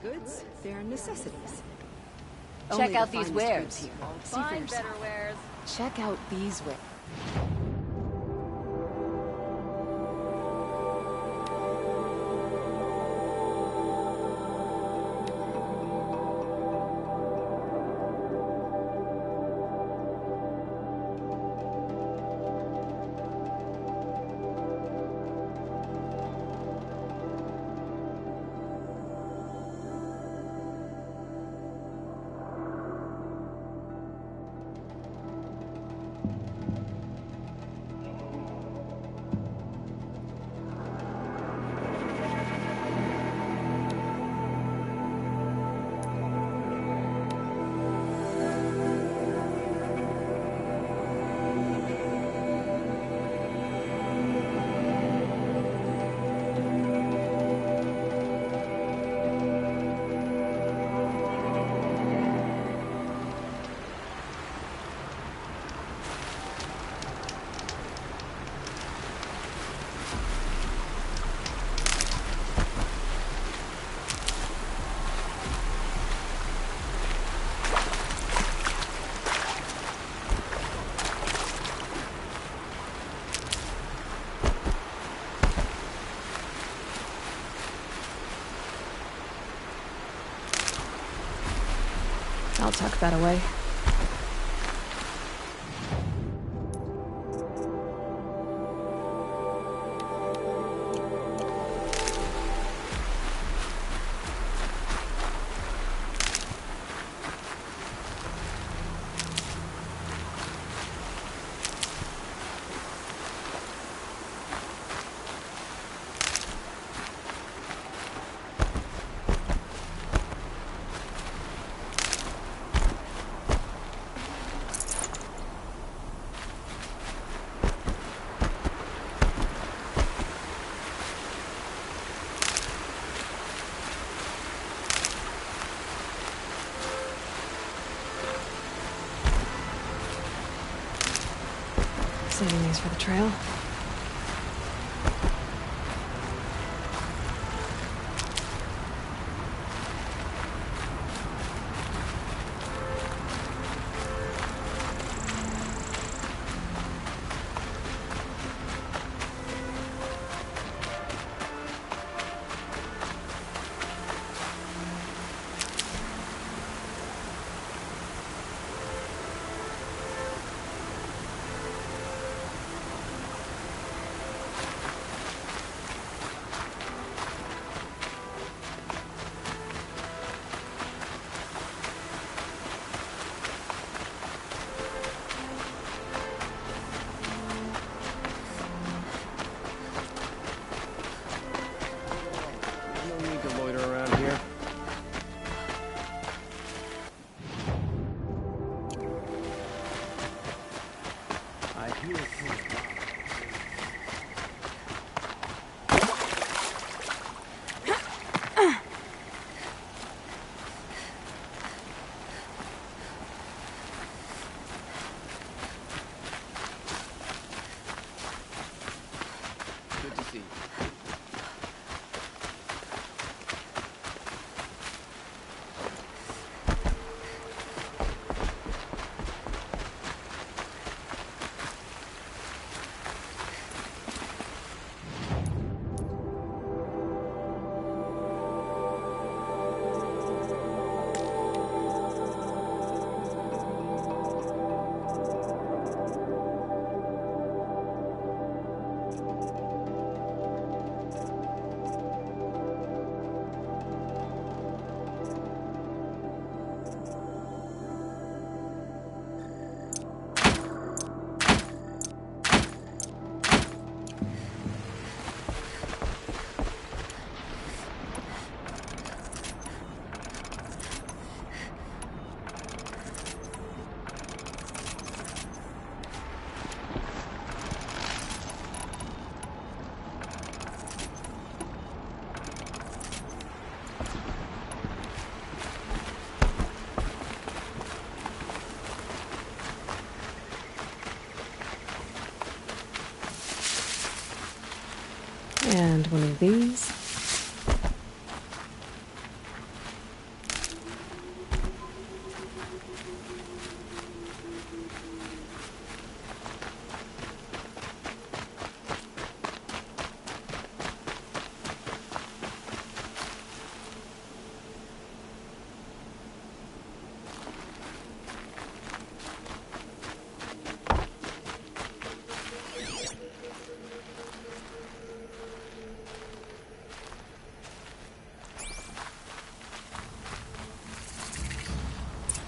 Goods, they're necessities. Check out these wares. Here. See for yourself. Better wares. Check out these wares. I'll tuck that away. Saving these for the trail. No need to loiter around here. I hear it from above. Good to see you. And one of these.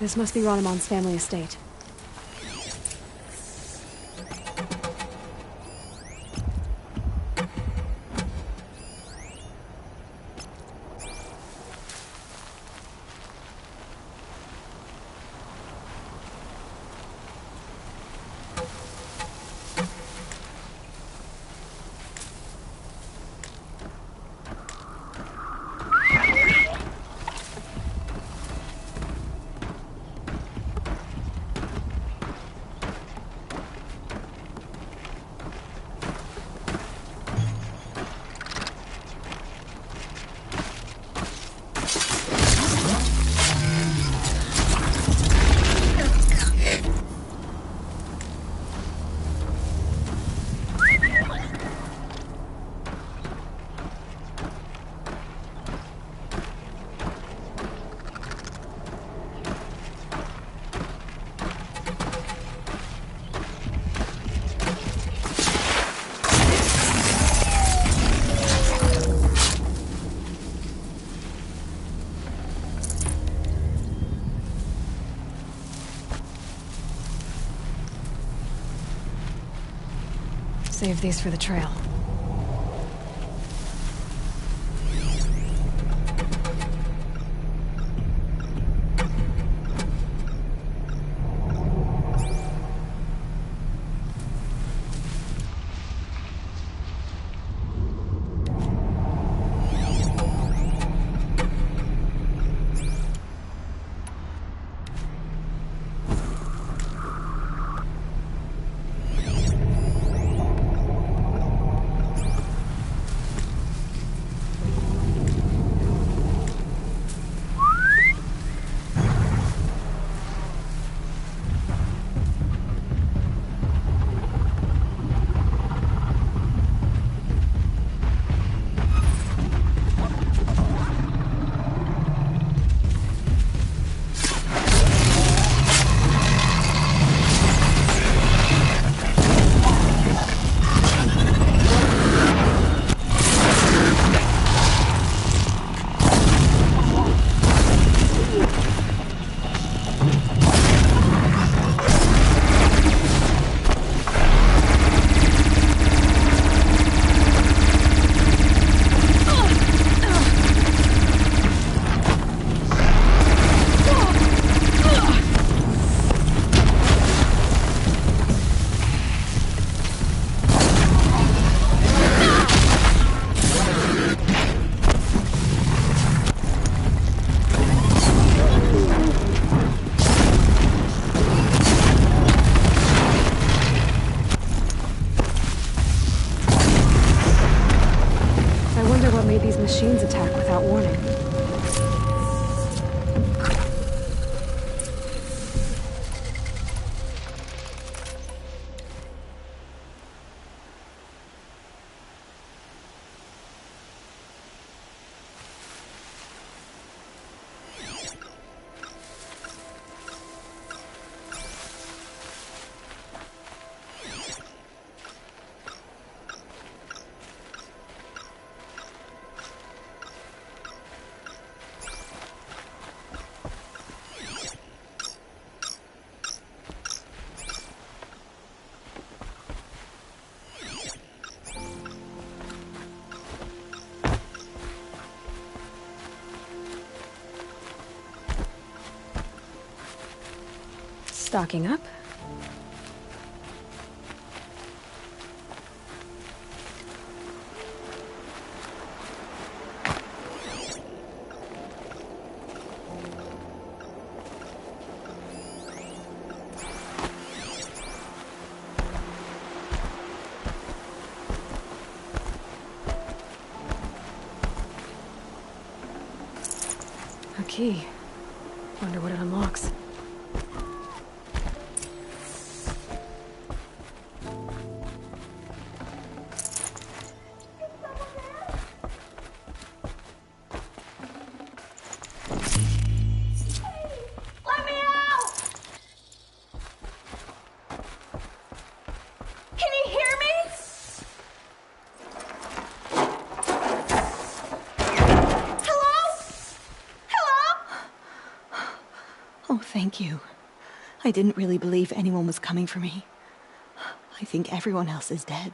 This must be Ronamon's family estate. Save these for the trail. Machines attack without warning. Stocking up. A key. Wonder what it unlocks. Oh, thank you. I didn't really believe anyone was coming for me. I think everyone else is dead.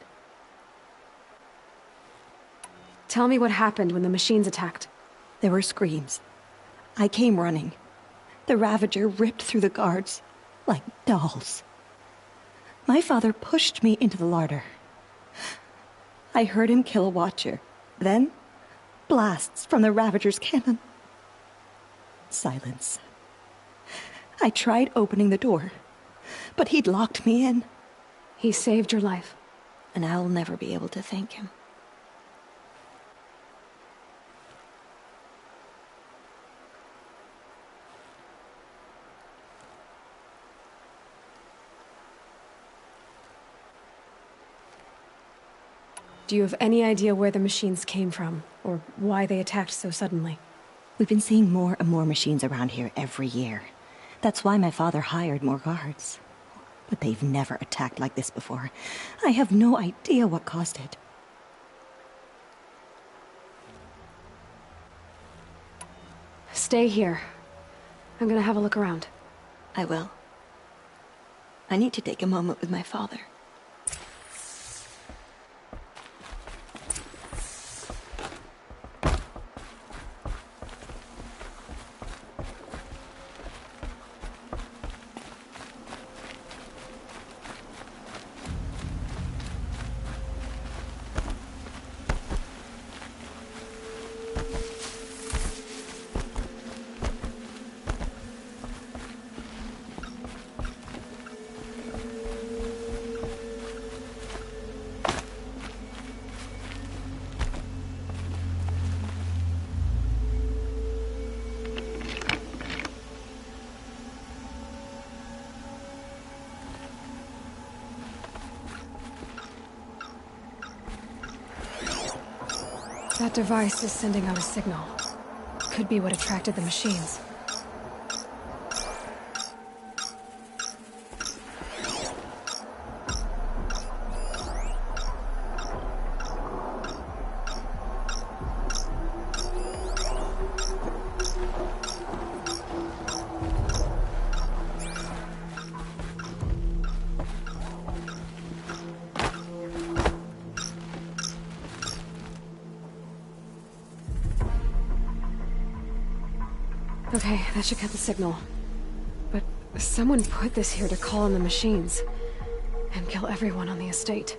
Tell me what happened when the machines attacked. There were screams. I came running. The Ravager ripped through the guards like dolls. My father pushed me into the larder. I heard him kill a watcher. Then, blasts from the Ravager's cannon. Silence. I tried opening the door, but he'd locked me in. He saved your life. And I'll never be able to thank him. Do you have any idea where the machines came from, or why they attacked so suddenly? We've been seeing more and more machines around here every year. That's why my father hired more guards. But they've never attacked like this before. I have no idea what caused it. Stay here. I'm gonna have a look around. I will. I need to take a moment with my father. That device is sending out a signal. Could be what attracted the machines. Okay, that should cut the signal. But someone put this here to call on the machines and kill everyone on the estate.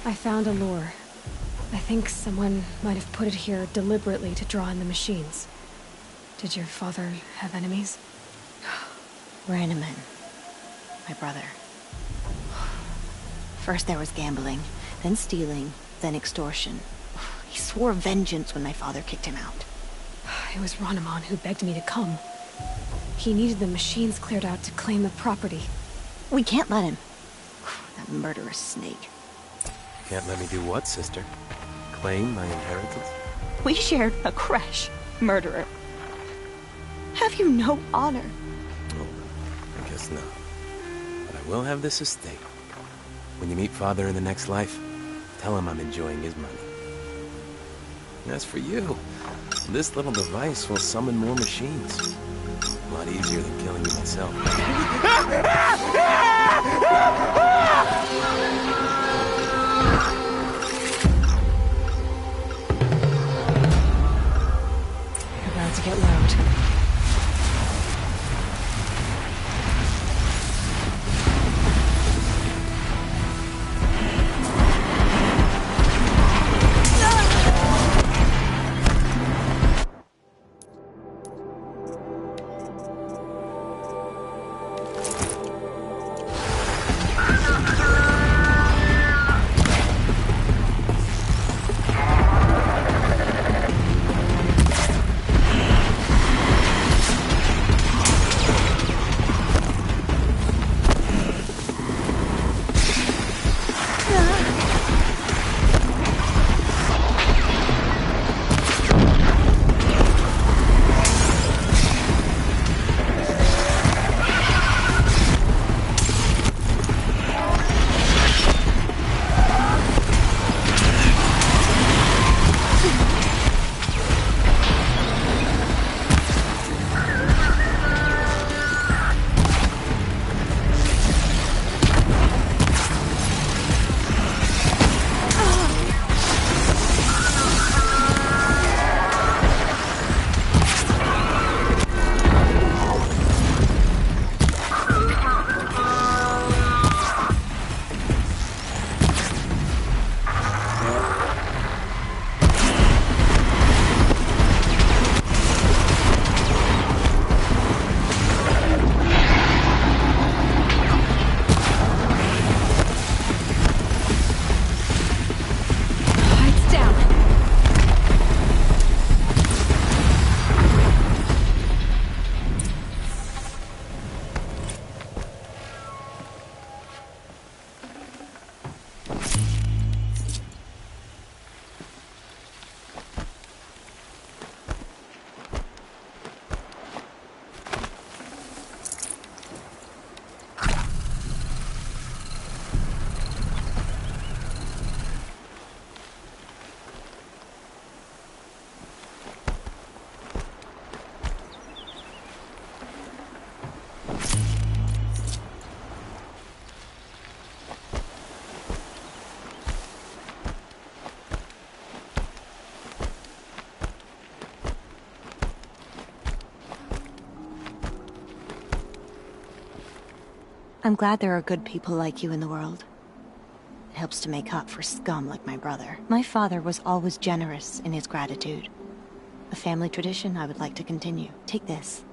I found a lure. I think someone might have put it here deliberately to draw in the machines. Did your father have enemies? Ranneman. My brother. First there was gambling, then stealing, then extortion. He swore vengeance when my father kicked him out. It was Ranneman who begged me to come. He needed the machines cleared out to claim the property. We can't let him. That murderous snake. Can't let me do what, sister? Claim my inheritance? We shared a creche, murderer. Have you no honor? Oh, I guess not. But I will have this estate. When you meet Father in the next life, tell him I'm enjoying his money. And as for you, this little device will summon more machines. A lot easier than killing you myself. About to get loud. I'm glad there are good people like you in the world. It helps to make up for scum like my brother. My father was always generous in his gratitude. A family tradition I would like to continue. Take this.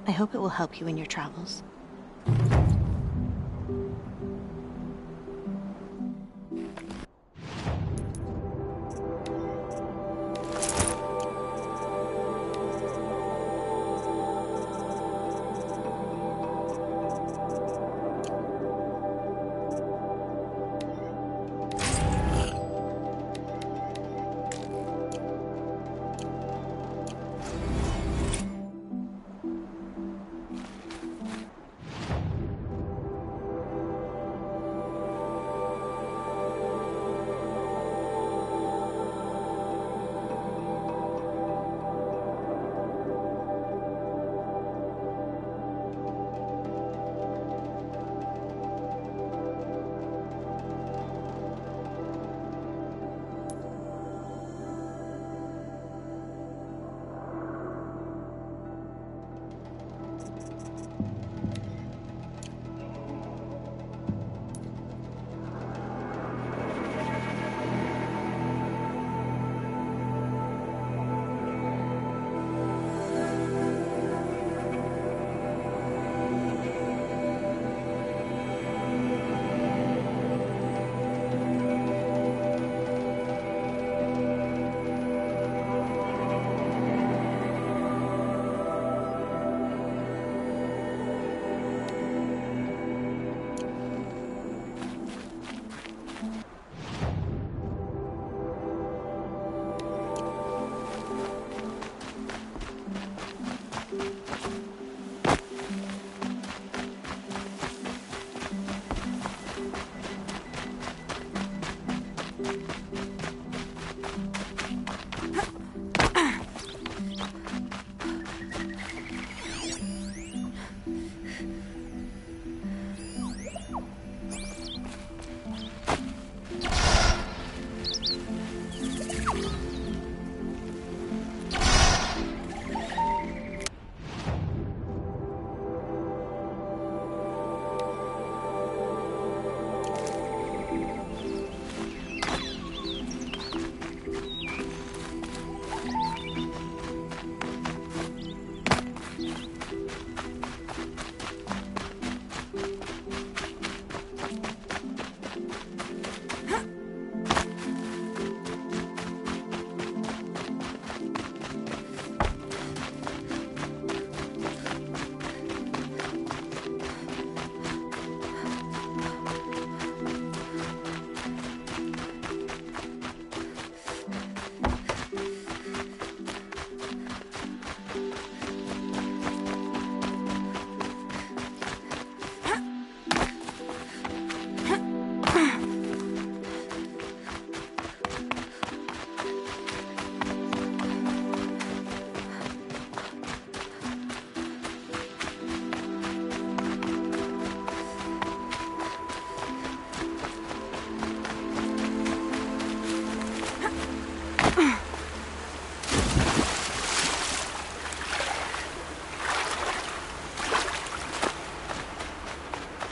I hope it will help you in your travels.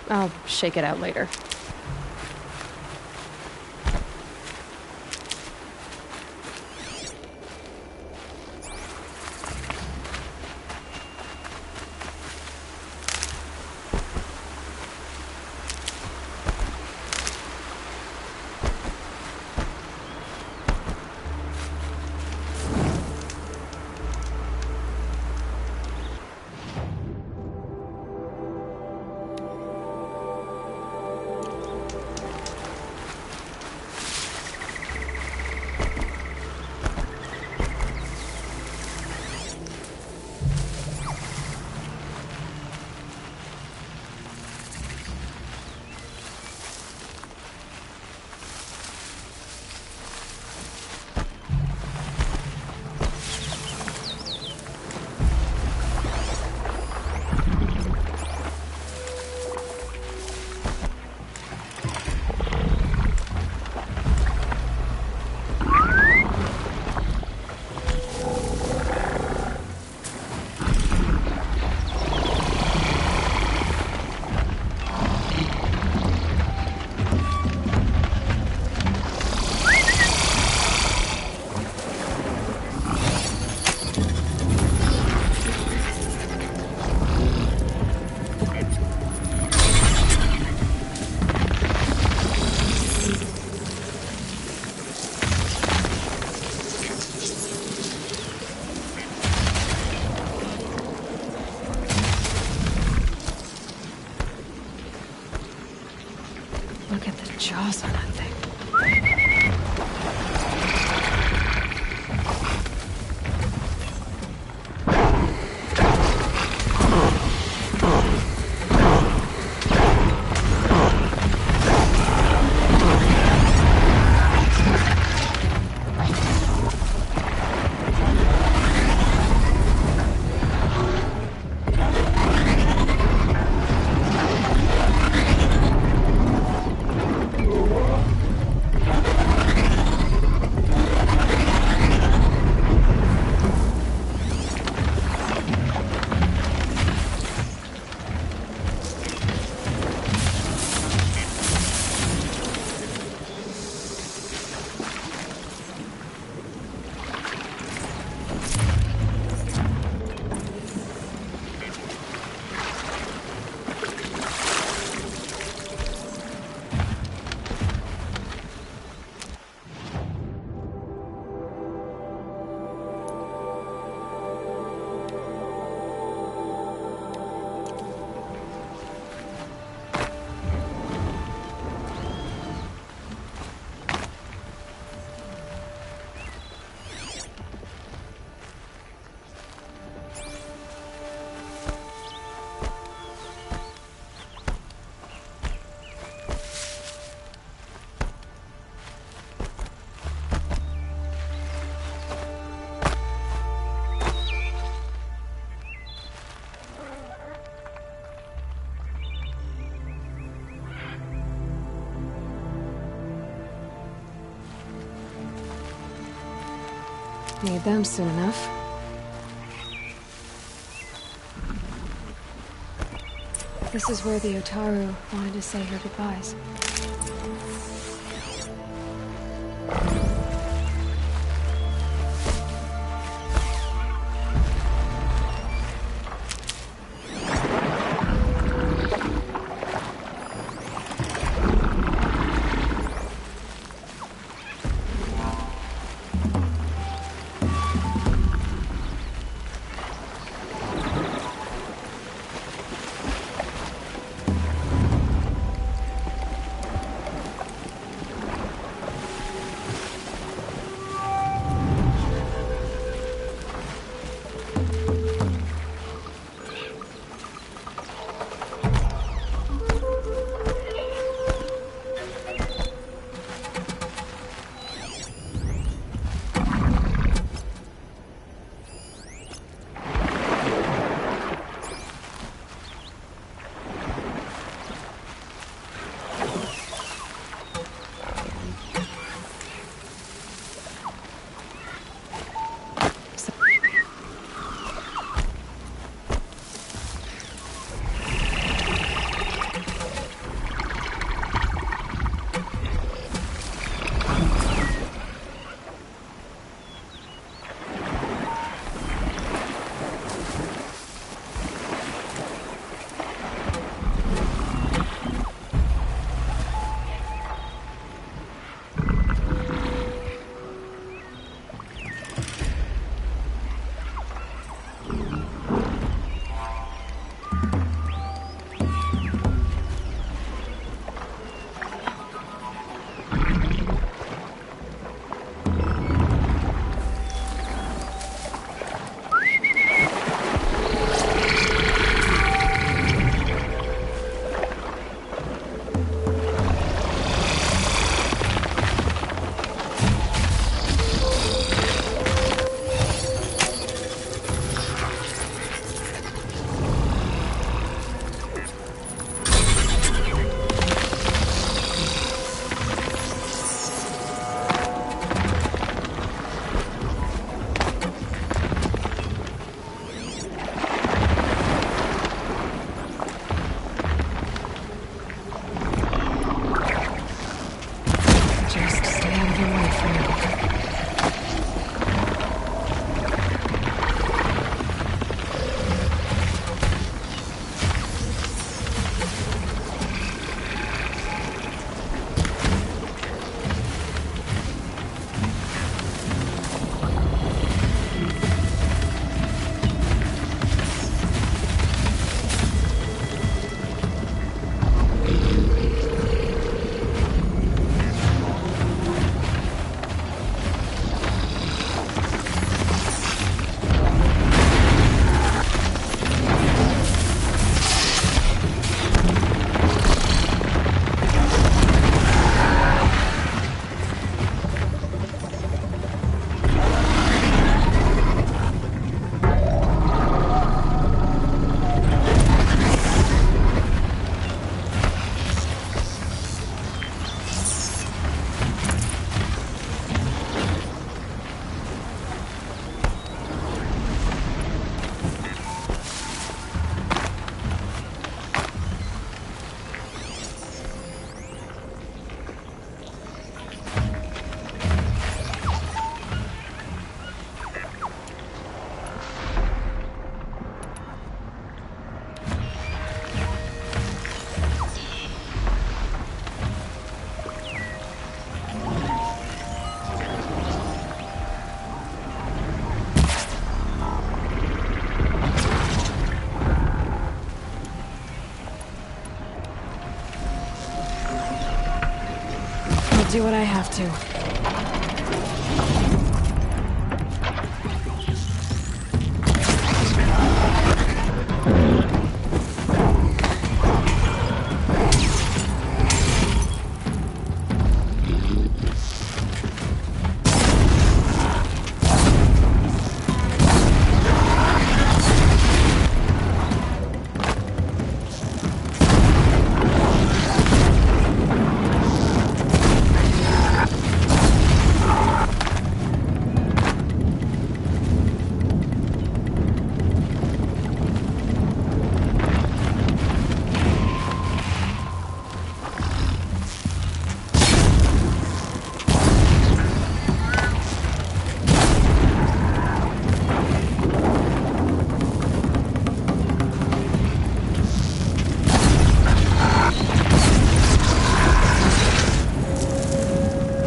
I'll shake it out later. gas on that thing. Need them soon enough. This is where the Otaru wanted to say her goodbyes. have to.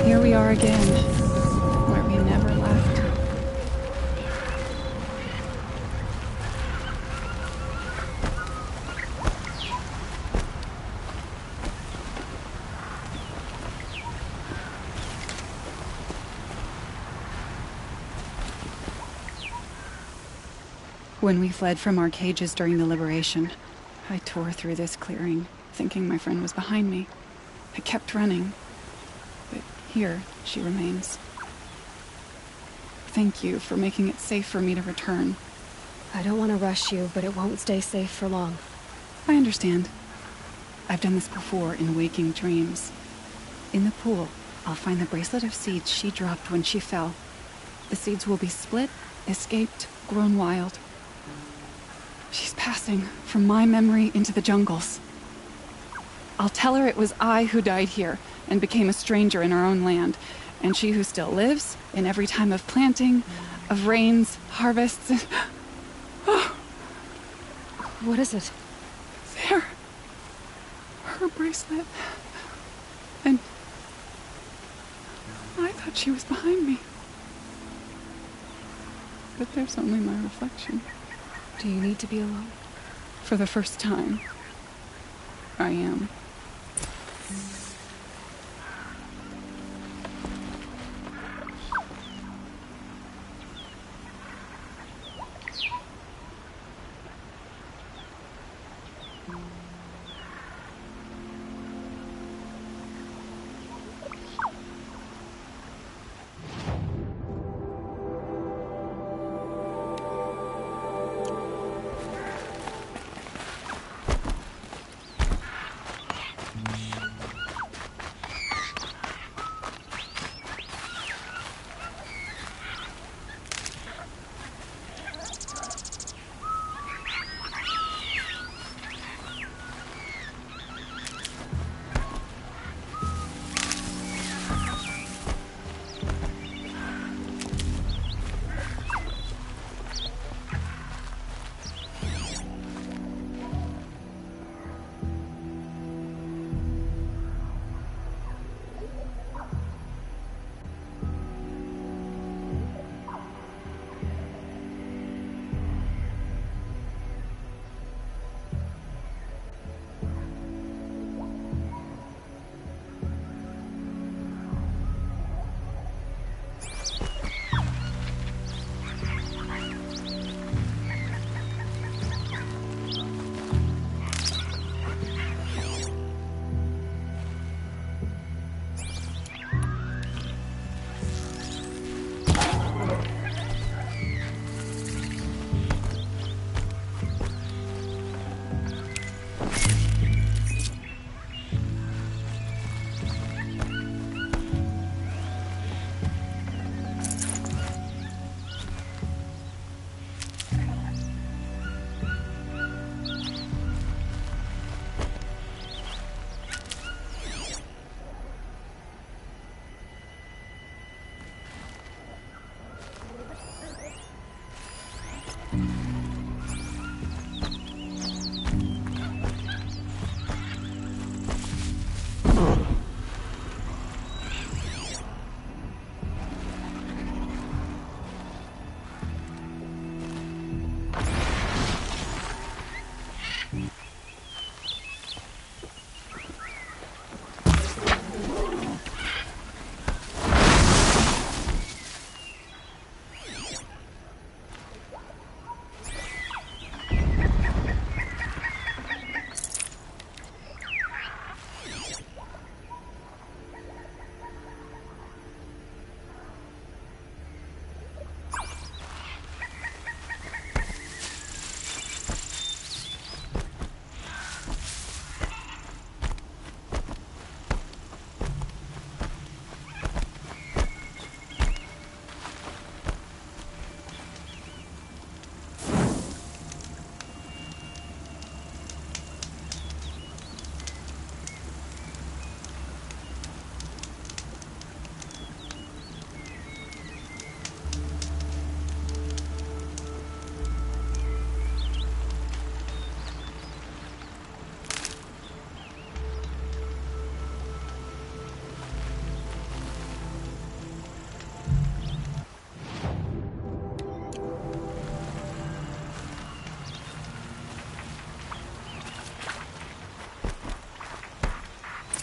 Here we are again, where we never left. When we fled from our cages during the liberation, I tore through this clearing, thinking my friend was behind me. I kept running. But here she remains. Thank you for making it safe for me to return. I don't want to rush you, but it won't stay safe for long. I understand. I've done this before in waking dreams. In the pool, I'll find the bracelet of seeds she dropped when she fell. The seeds will be split, escaped, grown wild. She's passing from my memory into the jungles. I'll tell her it was I who died here and became a stranger in our own land, and she who still lives in every time of planting, of rains, harvests, and... Oh, What is it? there. Her bracelet. And I thought she was behind me. But there's only my reflection. Do you need to be alone? For the first time, I am.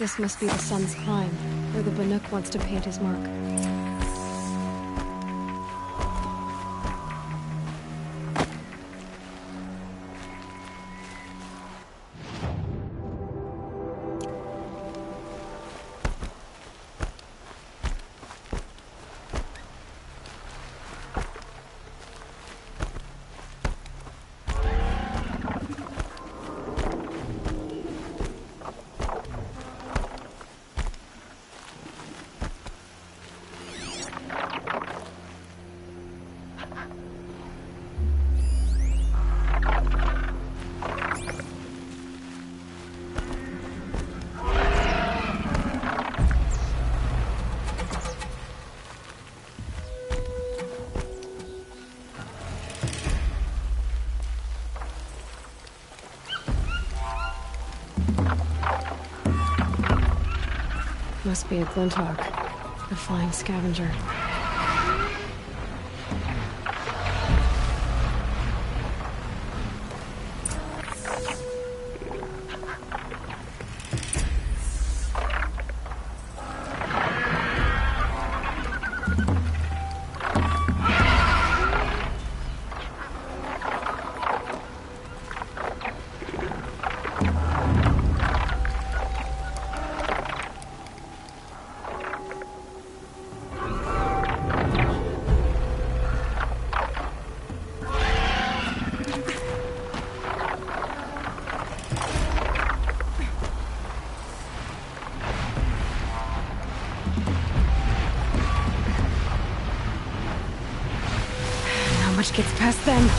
This must be the sun's climb, where the Banuk wants to paint his mark. Must be a Glinthawk, the flying scavenger. Gets past them.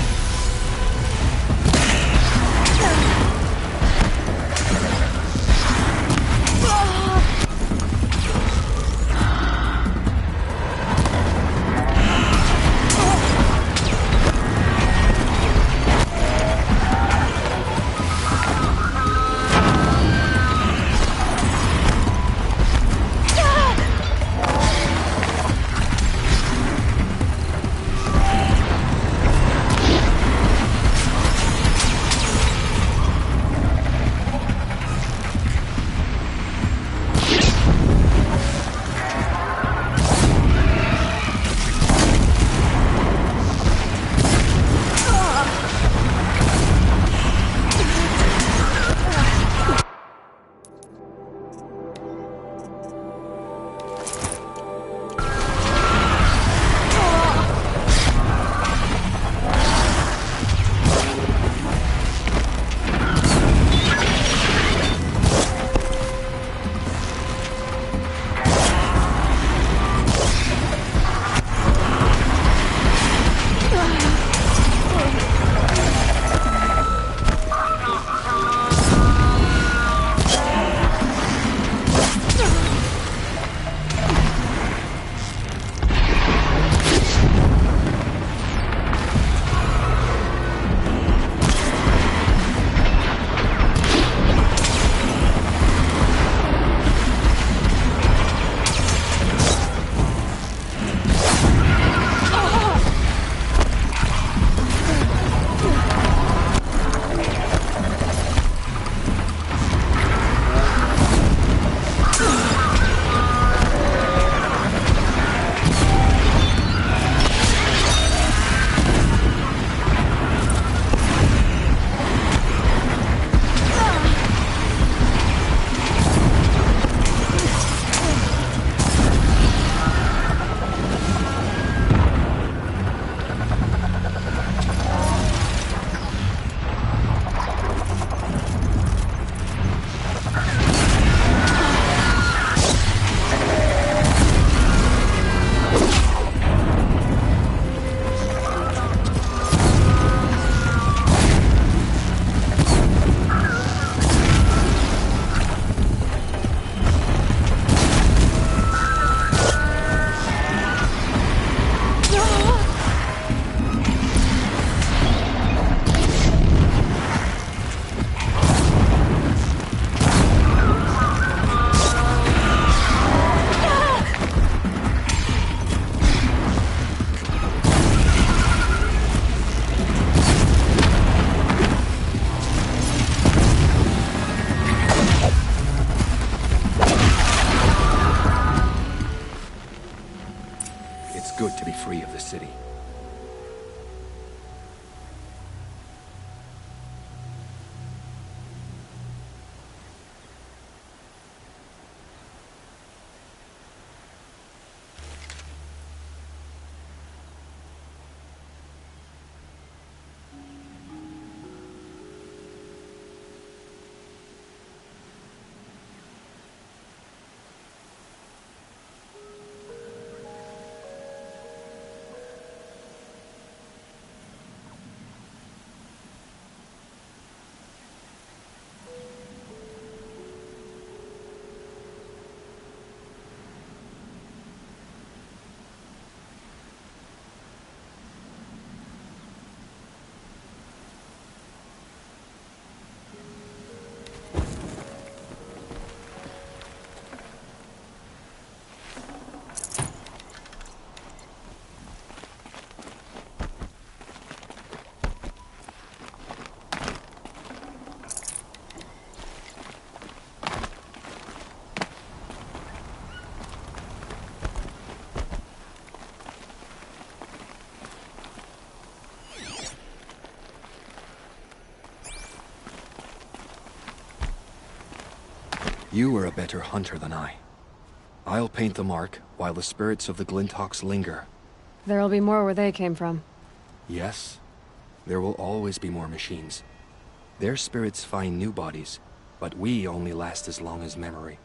free of the city. You are a better hunter than I. I'll paint the mark while the spirits of the Glinthawks linger. There'll be more where they came from. Yes, there will always be more machines. Their spirits find new bodies, but we only last as long as memory.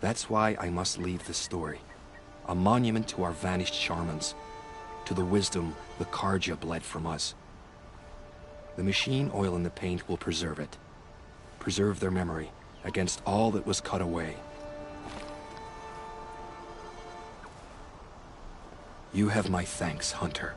That's why I must leave this story. A monument to our vanished shamans, to the wisdom the Carja bled from us. The machine oil in the paint will preserve it. Preserve their memory against all that was cut away. You have my thanks, Hunter.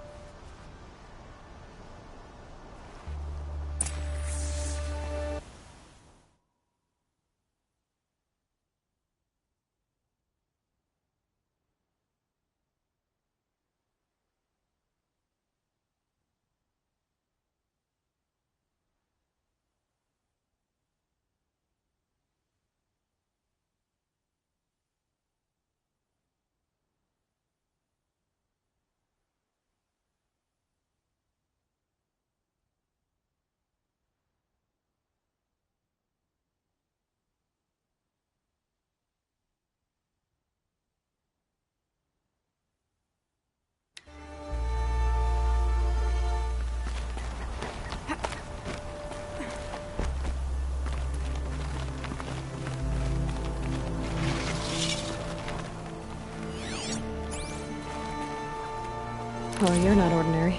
Oh, you're not ordinary.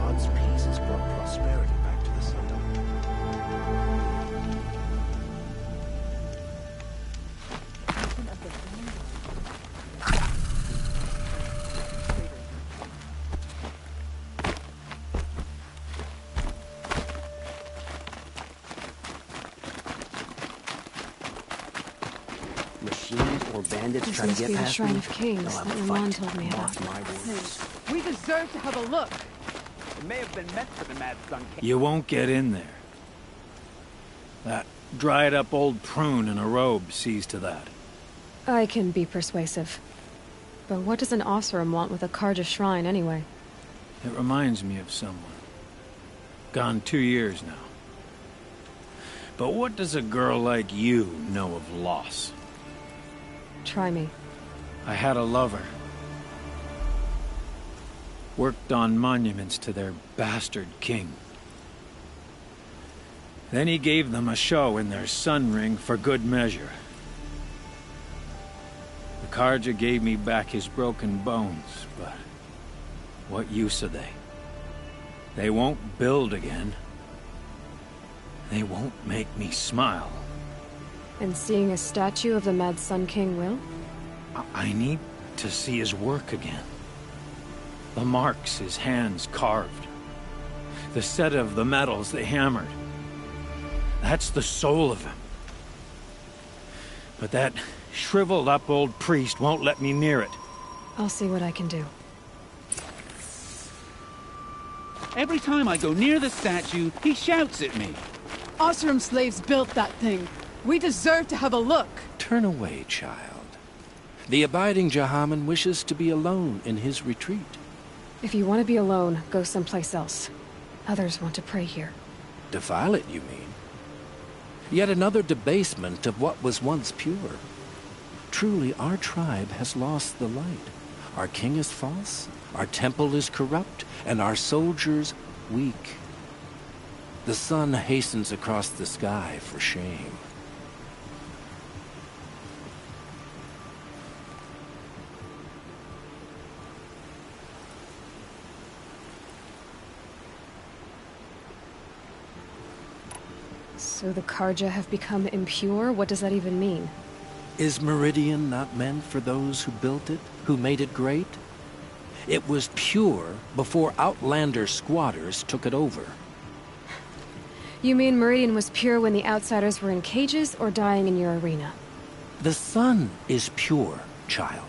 God's peace has brought prosperity back to the Sundark. Machines or bandits This try to must get be the past Shrine me, of Kings they'll have that a your mom fight. told me about. Mark my words. We deserve to have a look. It may have been meant for the Mad Sun King. You won't get in there. That dried-up old prune in a robe sees to that. I can be persuasive. But what does an Oseram want with a Carja shrine, anyway? It reminds me of someone. Gone 2 years now. But what does a girl like you know of loss? Try me. I had a lover. Worked on monuments to their bastard king. Then he gave them a show in their sun ring for good measure. The Carja gave me back his broken bones, but what use are they? They won't build again. They won't make me smile. And seeing a statue of the Mad Sun King will? I need to see his work again. The marks his hands carved. The set of the metals they hammered. That's the soul of him. But that shriveled up old priest won't let me near it. I'll see what I can do. Every time I go near the statue, he shouts at me. Osram slaves built that thing. We deserve to have a look. Turn away, child. The abiding Jahaman wishes to be alone in his retreat. If you want to be alone, go someplace else. Others want to pray here. Defile it, you mean? Yet another debasement of what was once pure. Truly, our tribe has lost the light. Our king is false, our temple is corrupt, and our soldiers weak. The sun hastens across the sky for shame. So the Carja have become impure? What does that even mean? Is Meridian not meant for those who built it, who made it great? It was pure before Outlander squatters took it over. You mean Meridian was pure when the outsiders were in cages or dying in your arena? The sun is pure, child.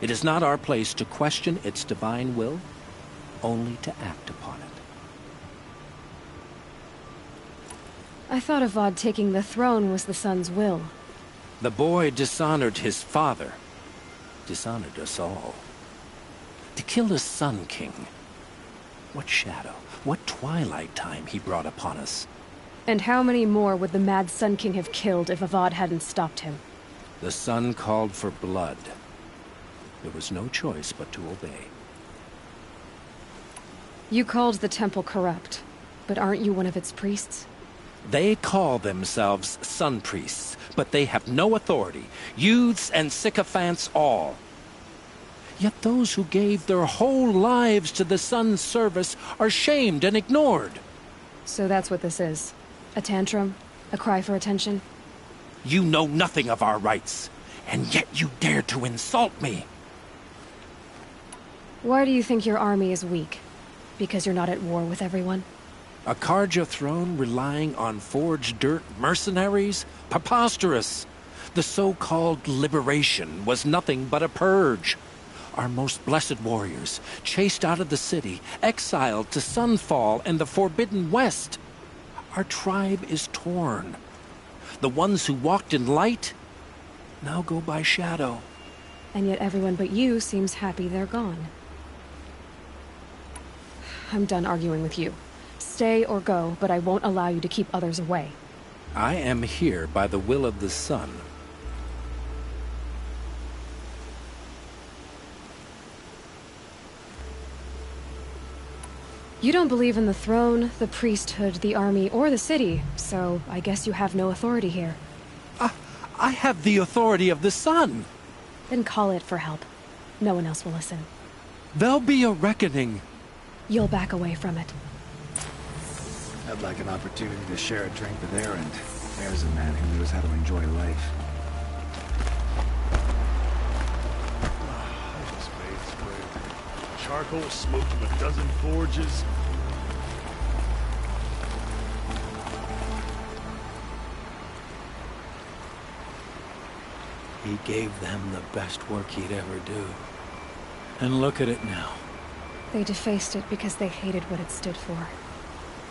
It is not our place to question its divine will, only to act upon it. I thought Avad taking the throne was the sun's will. The boy dishonored his father, dishonored us all. To kill the Sun King. What shadow, what twilight time he brought upon us. And how many more would the Mad Sun King have killed if Avad hadn't stopped him? The sun called for blood. There was no choice but to obey. You called the temple corrupt, but aren't you one of its priests? They call themselves sun priests, but they have no authority. Youths and sycophants all. Yet those who gave their whole lives to the sun's service are shamed and ignored. So that's what this is. A tantrum? A cry for attention? You know nothing of our rights, and yet you dare to insult me. Why do you think your army is weak? Because you're not at war with everyone? A Carja throne relying on forged dirt mercenaries? Preposterous! The so-called liberation was nothing but a purge. Our most blessed warriors, chased out of the city, exiled to Sunfall and the Forbidden West. Our tribe is torn. The ones who walked in light now go by shadow. And yet everyone but you seems happy they're gone. I'm done arguing with you. Stay or go, but I won't allow you to keep others away. I am here by the will of the sun. You don't believe in the throne, the priesthood, the army, or the city, so I guess you have no authority here. I have the authority of the sun. Then call it for help. No one else will listen. There'll be a reckoning. You'll back away from it. I'd like an opportunity to share a drink with Erend. There's a man who knows how to enjoy life. I just made spray. Charcoal smoked from a dozen forges. He gave them the best work he'd ever do. And look at it now. They defaced it because they hated what it stood for.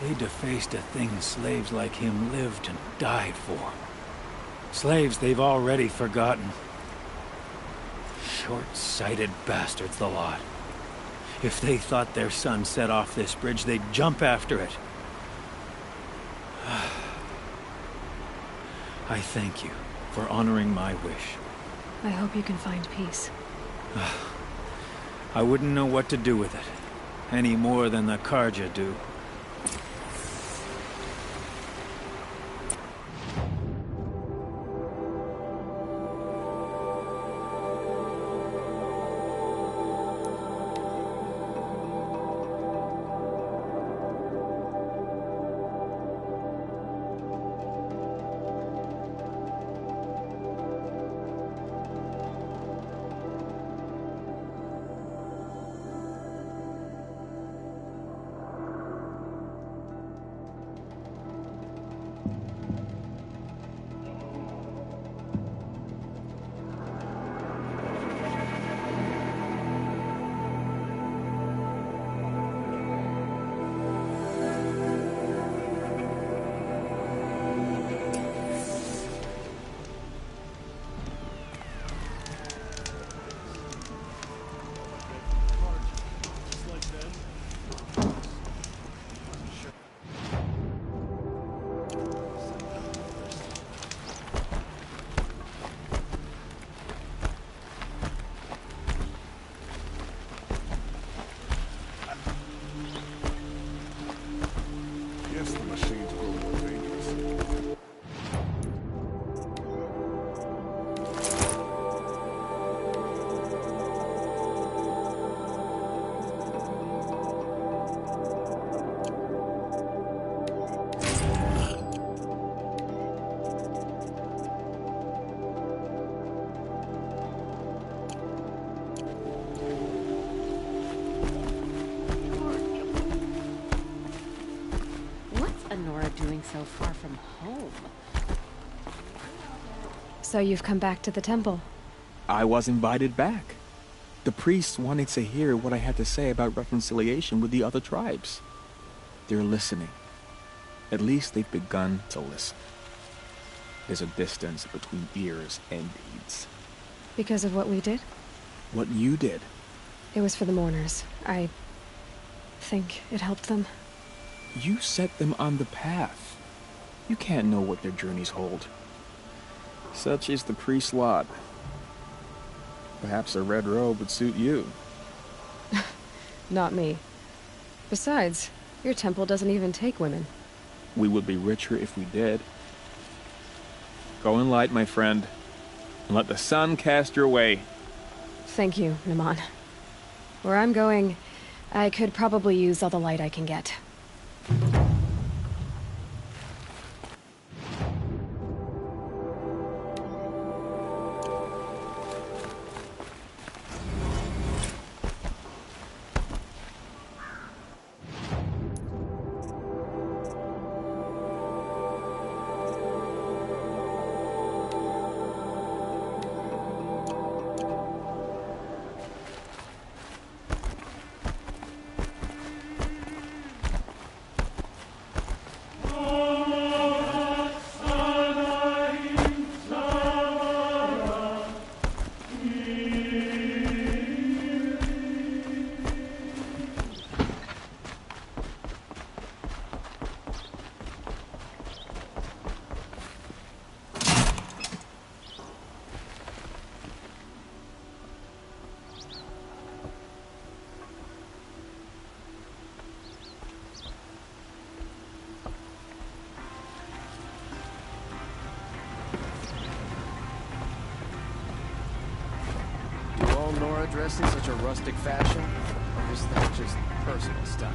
They defaced a thing slaves like him lived and died for. Slaves they've already forgotten. Short-sighted bastards, the lot. If they thought their son set off this bridge, they'd jump after it. I thank you for honoring my wish. I hope you can find peace. I wouldn't know what to do with it, any more than the Carja do. Yes, the machines grow more dangerous. What's Anora doing so far from home? So you've come back to the temple. I was invited back. The priests wanted to hear what I had to say about reconciliation with the other tribes. They're listening. At least they've begun to listen. There's a distance between ears and deeds. Because of what we did? What you did. It was for the mourners. I think it helped them. You set them on the path. You can't know what their journeys hold. Such is the priest's lot. Perhaps a red robe would suit you. Not me. Besides, your temple doesn't even take women. We would be richer if we did. Go in light, my friend, and let the sun cast your way. Thank you, Naman. Where I'm going, I could probably use all the light I can get. Nora dressed in such a rustic fashion? Or is that just personal style?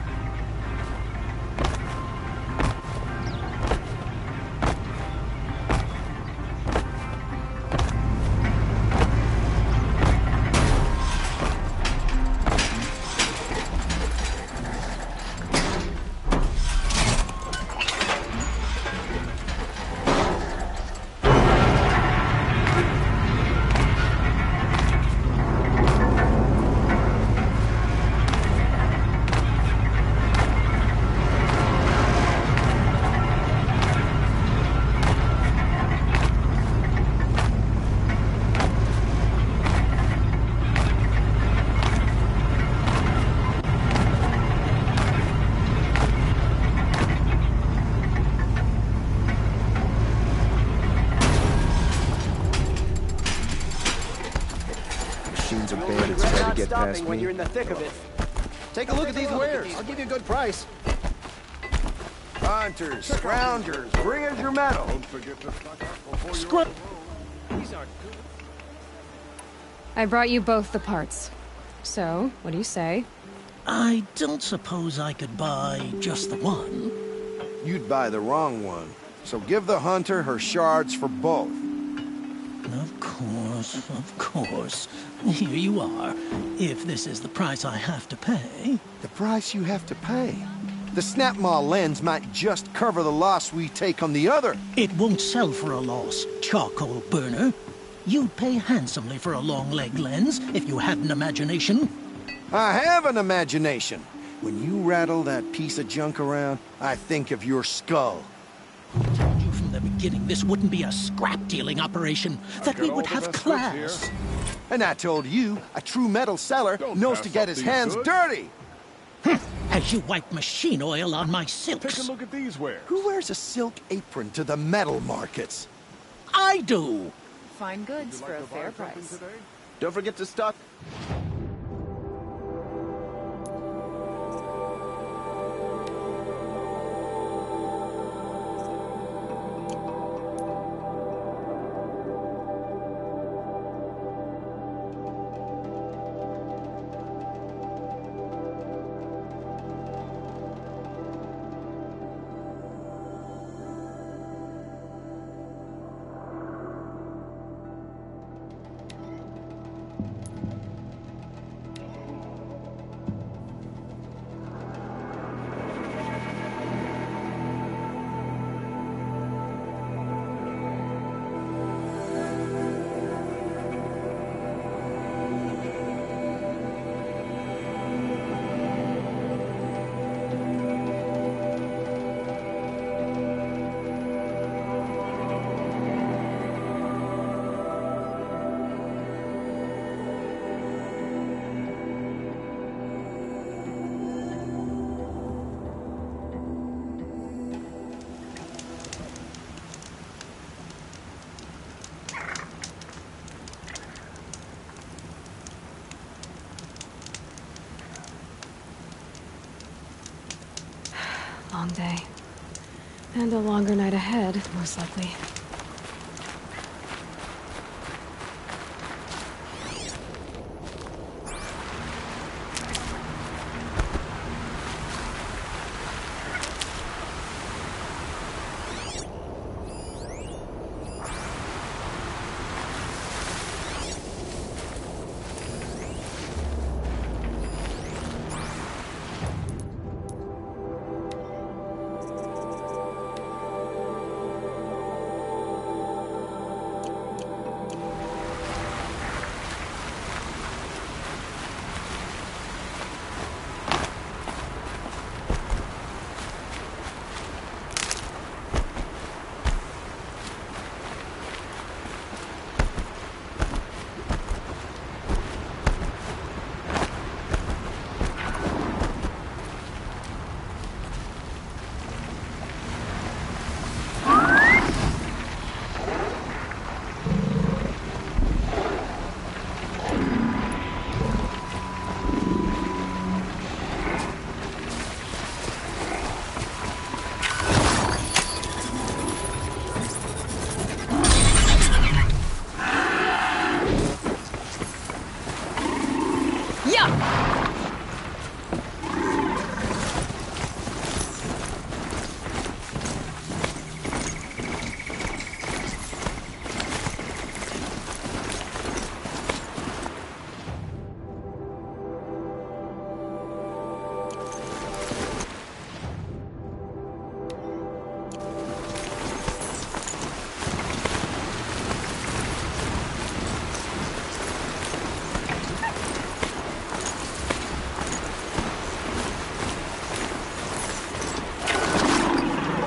machines or bandits try to get past when me. you're in the thick of it. Take a look at these wares. I'll give you a good price. Hunters, scroungers, bring us your metal. Don't forget to stock up before you... I brought you both the parts. So, what do you say? I don't suppose I could buy just the one. You'd buy the wrong one. So give the hunter her shards for both. Of course. Here you are. If this is the price I have to pay. The price you have to pay? The Snapmaw lens might just cover the loss we take on the other. It won't sell for a loss, charcoal burner. You'd pay handsomely for a long leg lens if you had an imagination. I have an imagination. When you rattle that piece of junk around, I think of your skull. I told you from the beginning this wouldn't be a scrap-dealing operation, that we would have class. And I told you, a true metal seller knows to get his hands dirty. As you wipe machine oil on my silks. Take a look at these wares. Who wears a silk apron to the metal markets? I do. Fine goods for a fair price. Don't forget to stock. Long day. And a longer night ahead, most likely.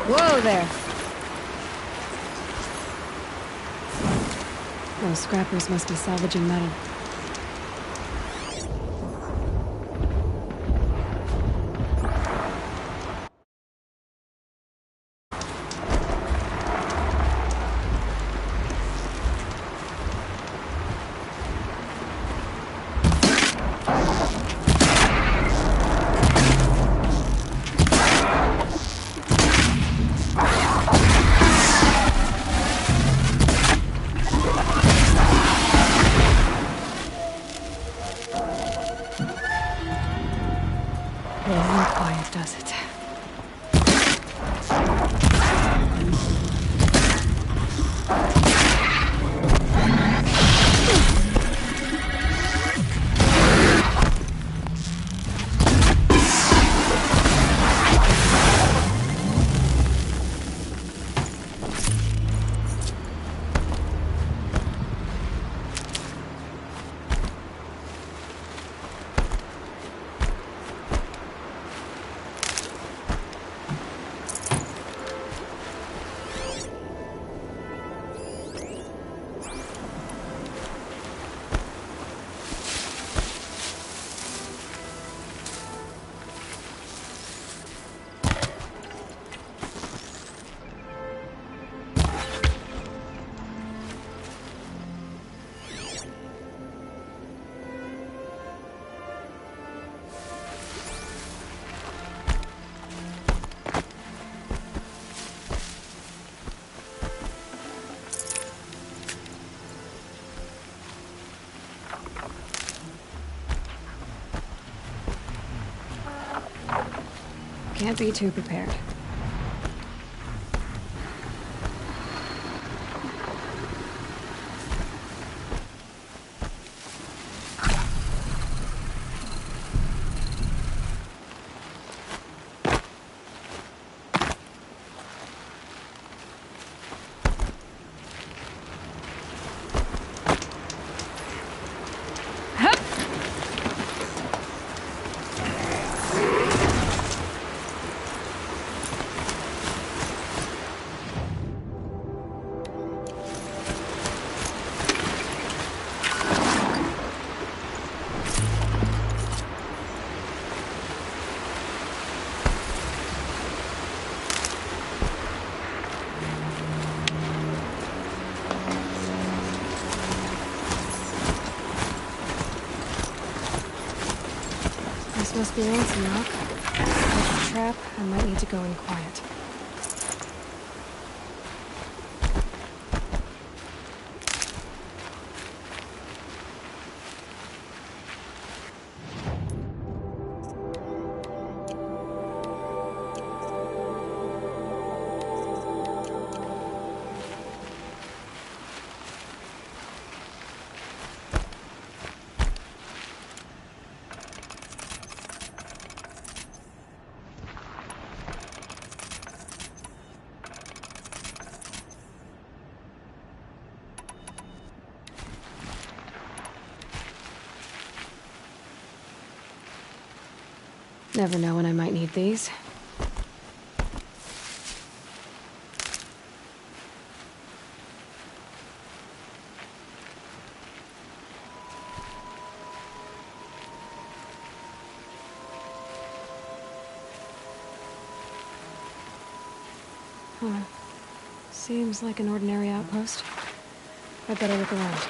Whoa there! Those scrappers must be salvaging metal. Can't be too prepared. Must be Ransom Rock. There's a trap. I might need to go in quiet. Never know when I might need these. Huh. Seems like an ordinary outpost. I'd better look around.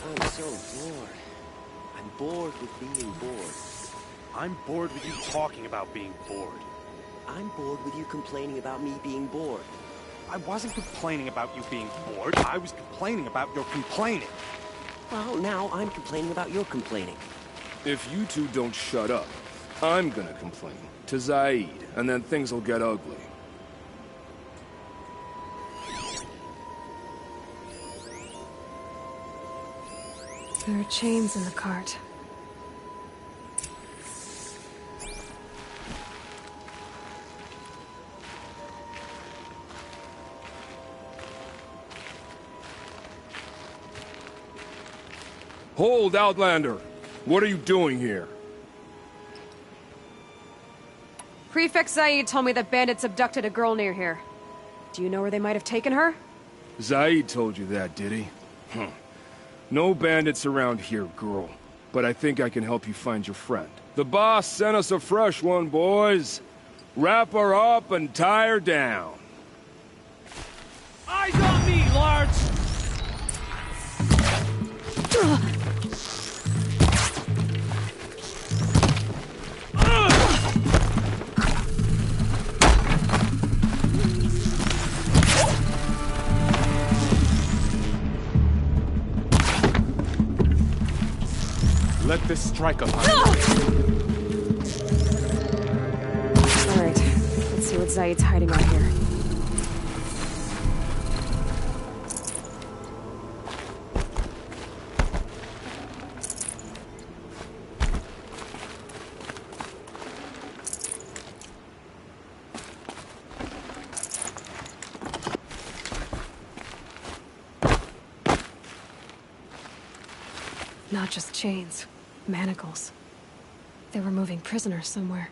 I'm so bored. I'm bored with being bored. I'm bored with you talking about being bored. I'm bored with you complaining about me being bored. I wasn't complaining about you being bored. I was complaining about your complaining. Well, now I'm complaining about your complaining. If you two don't shut up, I'm gonna complain to Zaid, and then things will get ugly. There are chains in the cart. Hold, Outlander! What are you doing here? Prefect Zaid told me that bandits abducted a girl near here. Do you know where they might have taken her? Zaid told you that, did he? No bandits around here, girl. But I think I can help you find your friend. The boss sent us a fresh one, boys. Wrap her up and tie her down. Eyes on me, lads! Let this strike upon Alright, let's see what Zaid's hiding out here. Not just chains. Manacles. They were moving prisoners somewhere.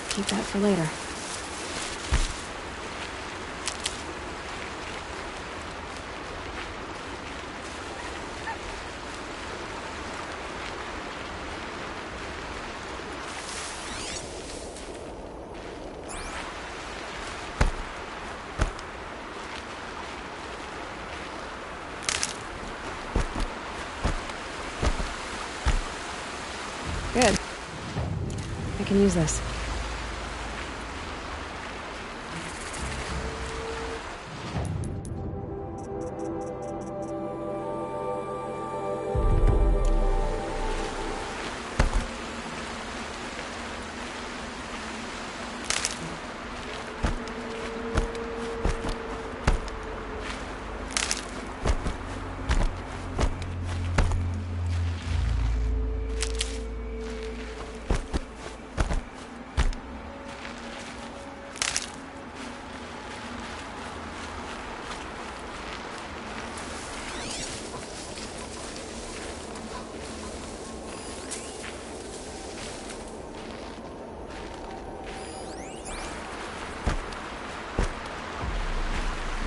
Keep that for later. Good. I can use this.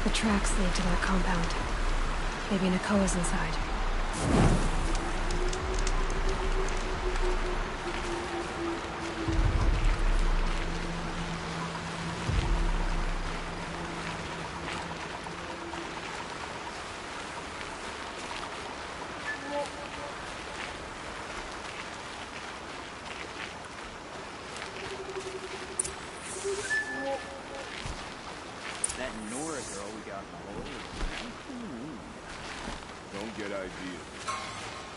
The tracks lead to that compound. Maybe Nakoa's inside. That Nora girl we got hold of. Don't get ideas.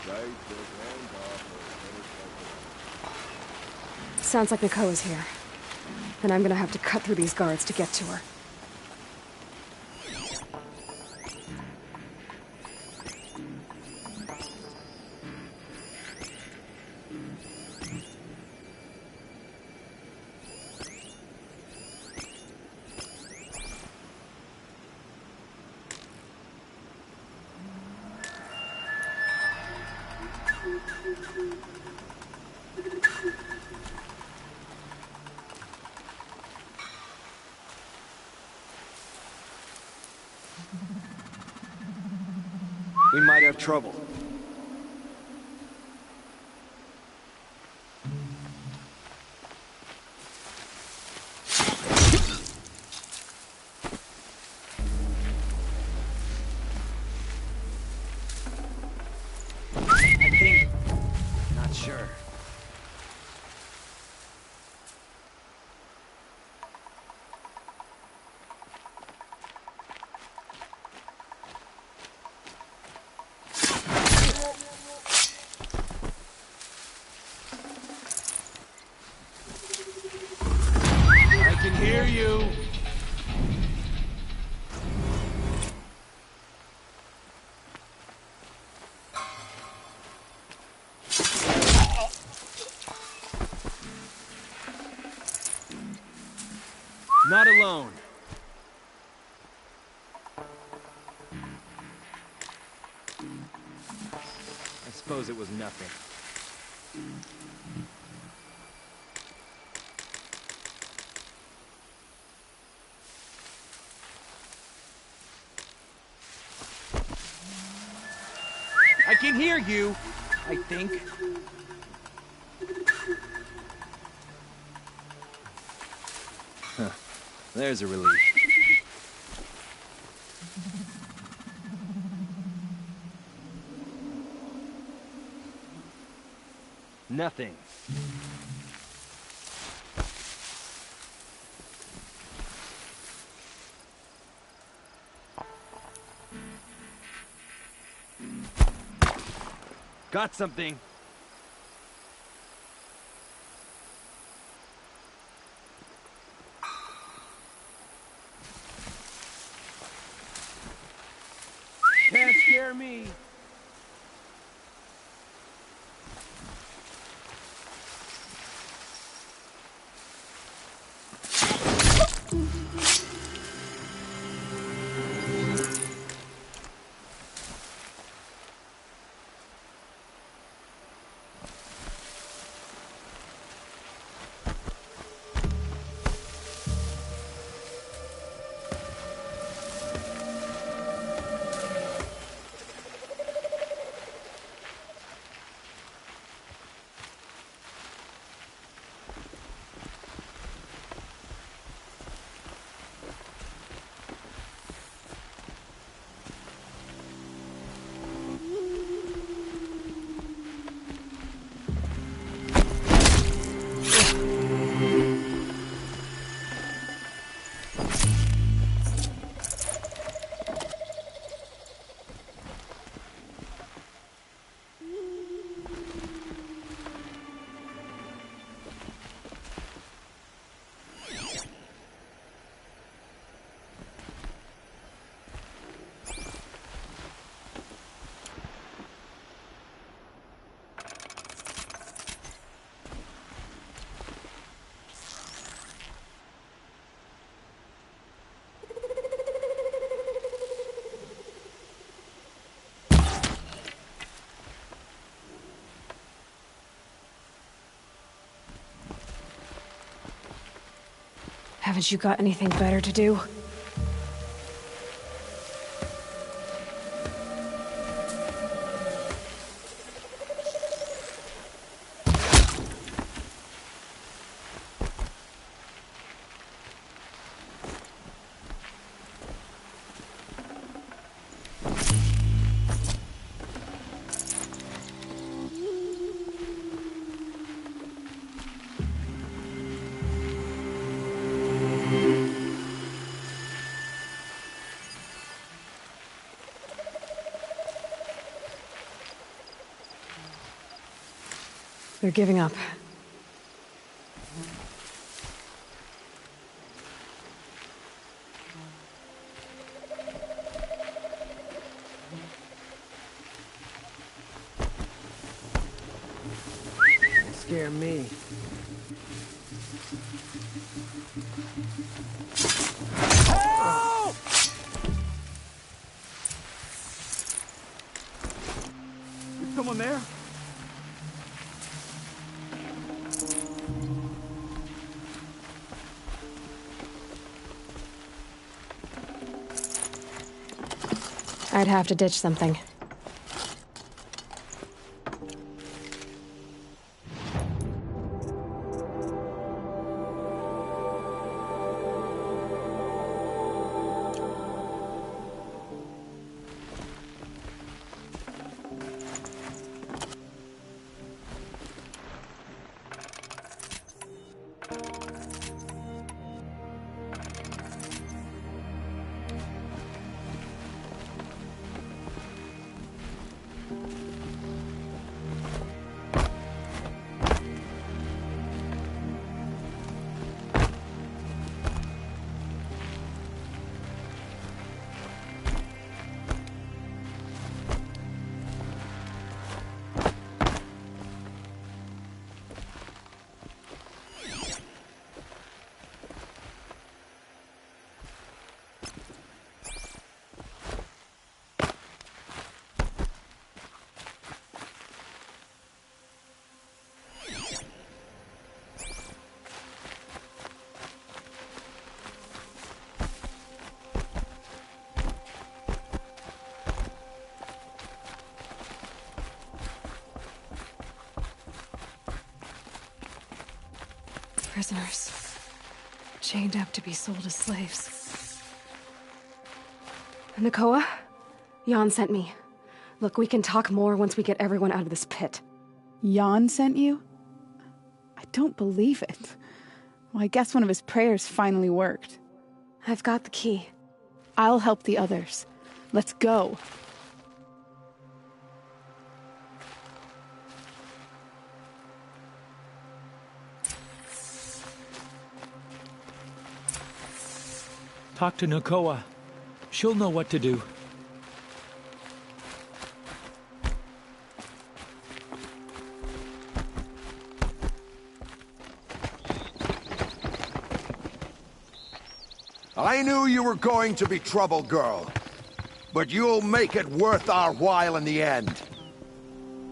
Right, those hands off. Sounds like Nakoa's here. And I'm gonna have to cut through these guards to get to her. We might have trouble. I think... Not sure. I can hear you. Not alone. I suppose it was nothing. I can hear you, I think. Huh. There's a relief. Nothing. Got something. Can't scare me. Haven't you got anything better to do? They're giving up. Scare me. Help! Is someone there? I'd have to ditch something. Prisoners. Chained up to be sold as slaves. Nakoa? Jan sent me. Look, we can talk more once we get everyone out of this pit. Jan sent you? I don't believe it. Well, I guess one of his prayers finally worked. I've got the key. I'll help the others. Let's go. Talk to Nakoa. She'll know what to do. I knew you were going to be trouble, girl. But you'll make it worth our while in the end.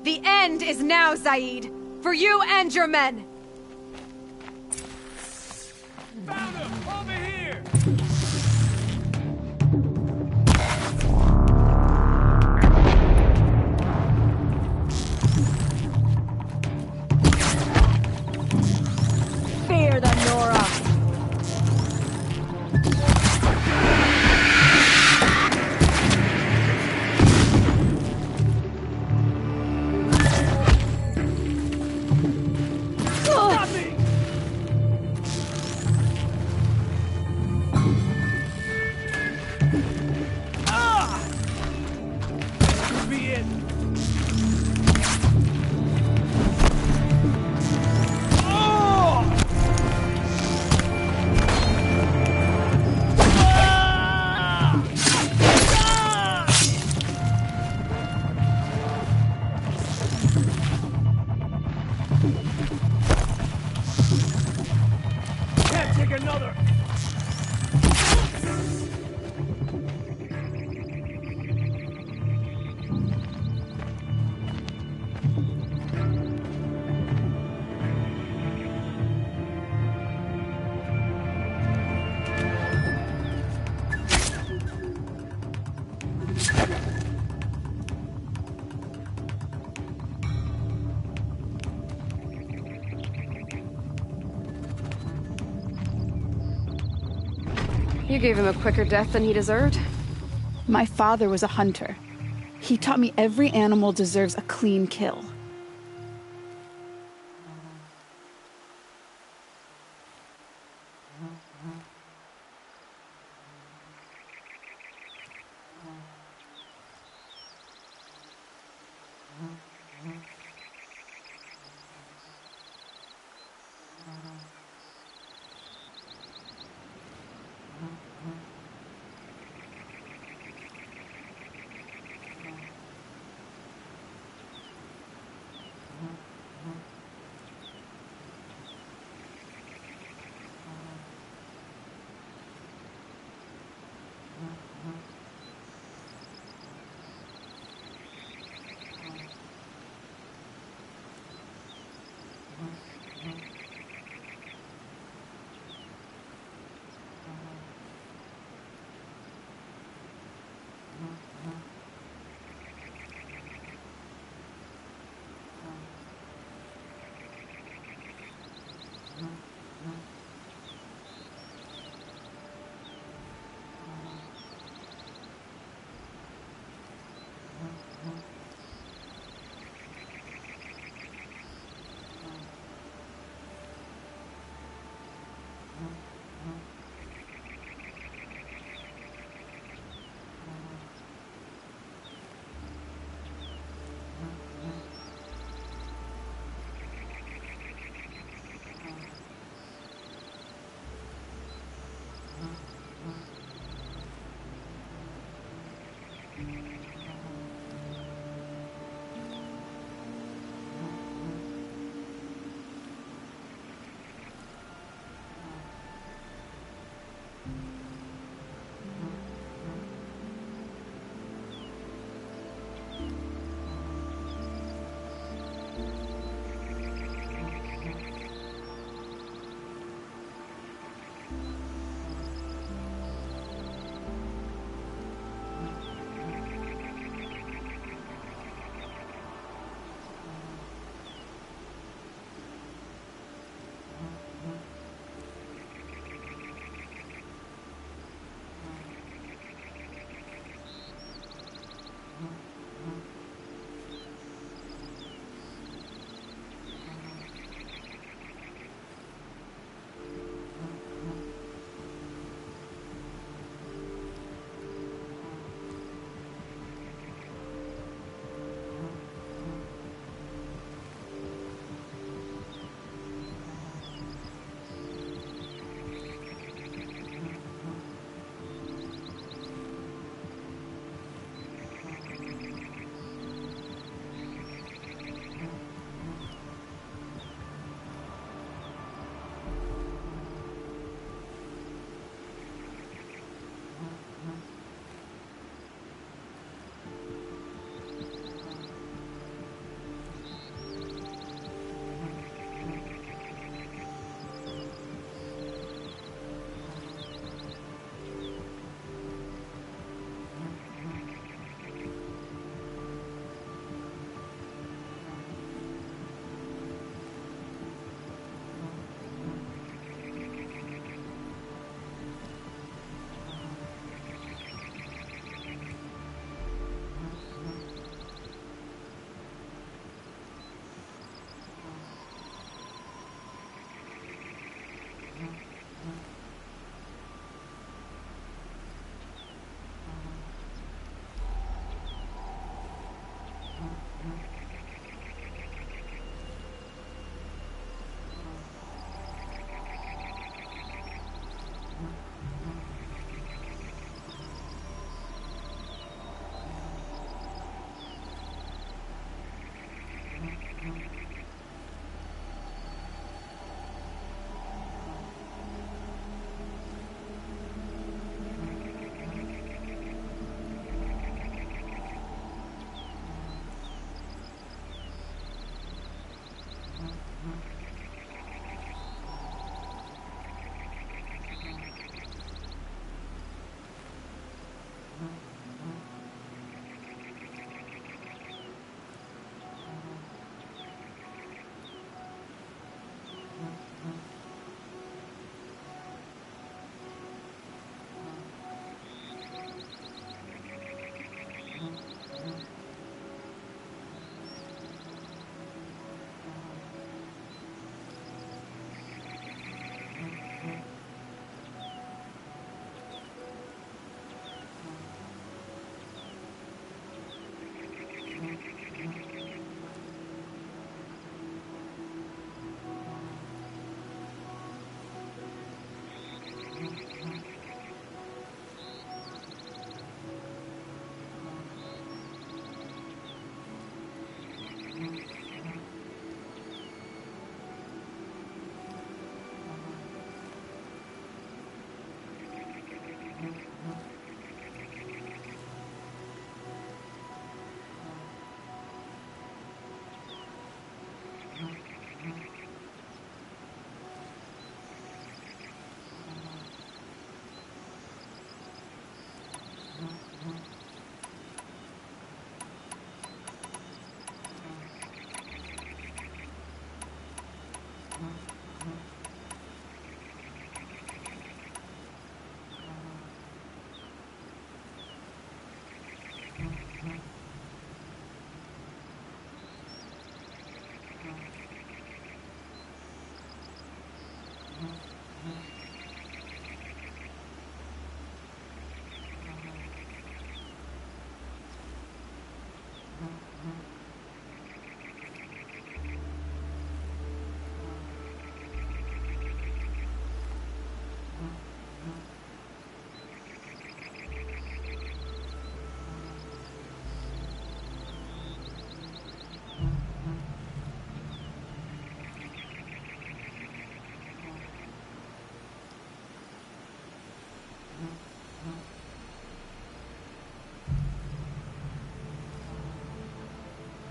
The end is now, Zaid! For you and your men! Found him! Over here! Fear the Nora! You gave him a quicker death than he deserved. My father was a hunter. He taught me every animal deserves a clean kill.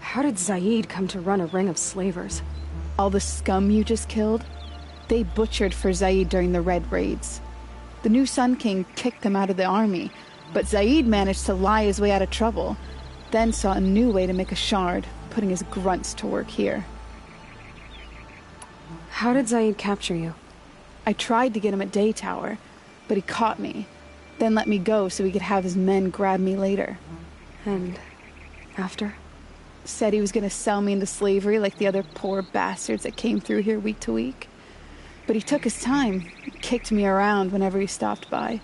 How did Zaid come to run a ring of slavers? All the scum you just killed? They butchered for Zaid during the Red Raids. The new Sun King kicked them out of the army, but Zaid managed to lie his way out of trouble, then saw a new way to make a shard, putting his grunts to work here. How did Zaid capture you? I tried to get him at Day Tower, but he caught me, then let me go so he could have his men grab me later. And after? Said he was gonna sell me into slavery like the other poor bastards that came through here week to week. But he took his time, kicked me around whenever he stopped by.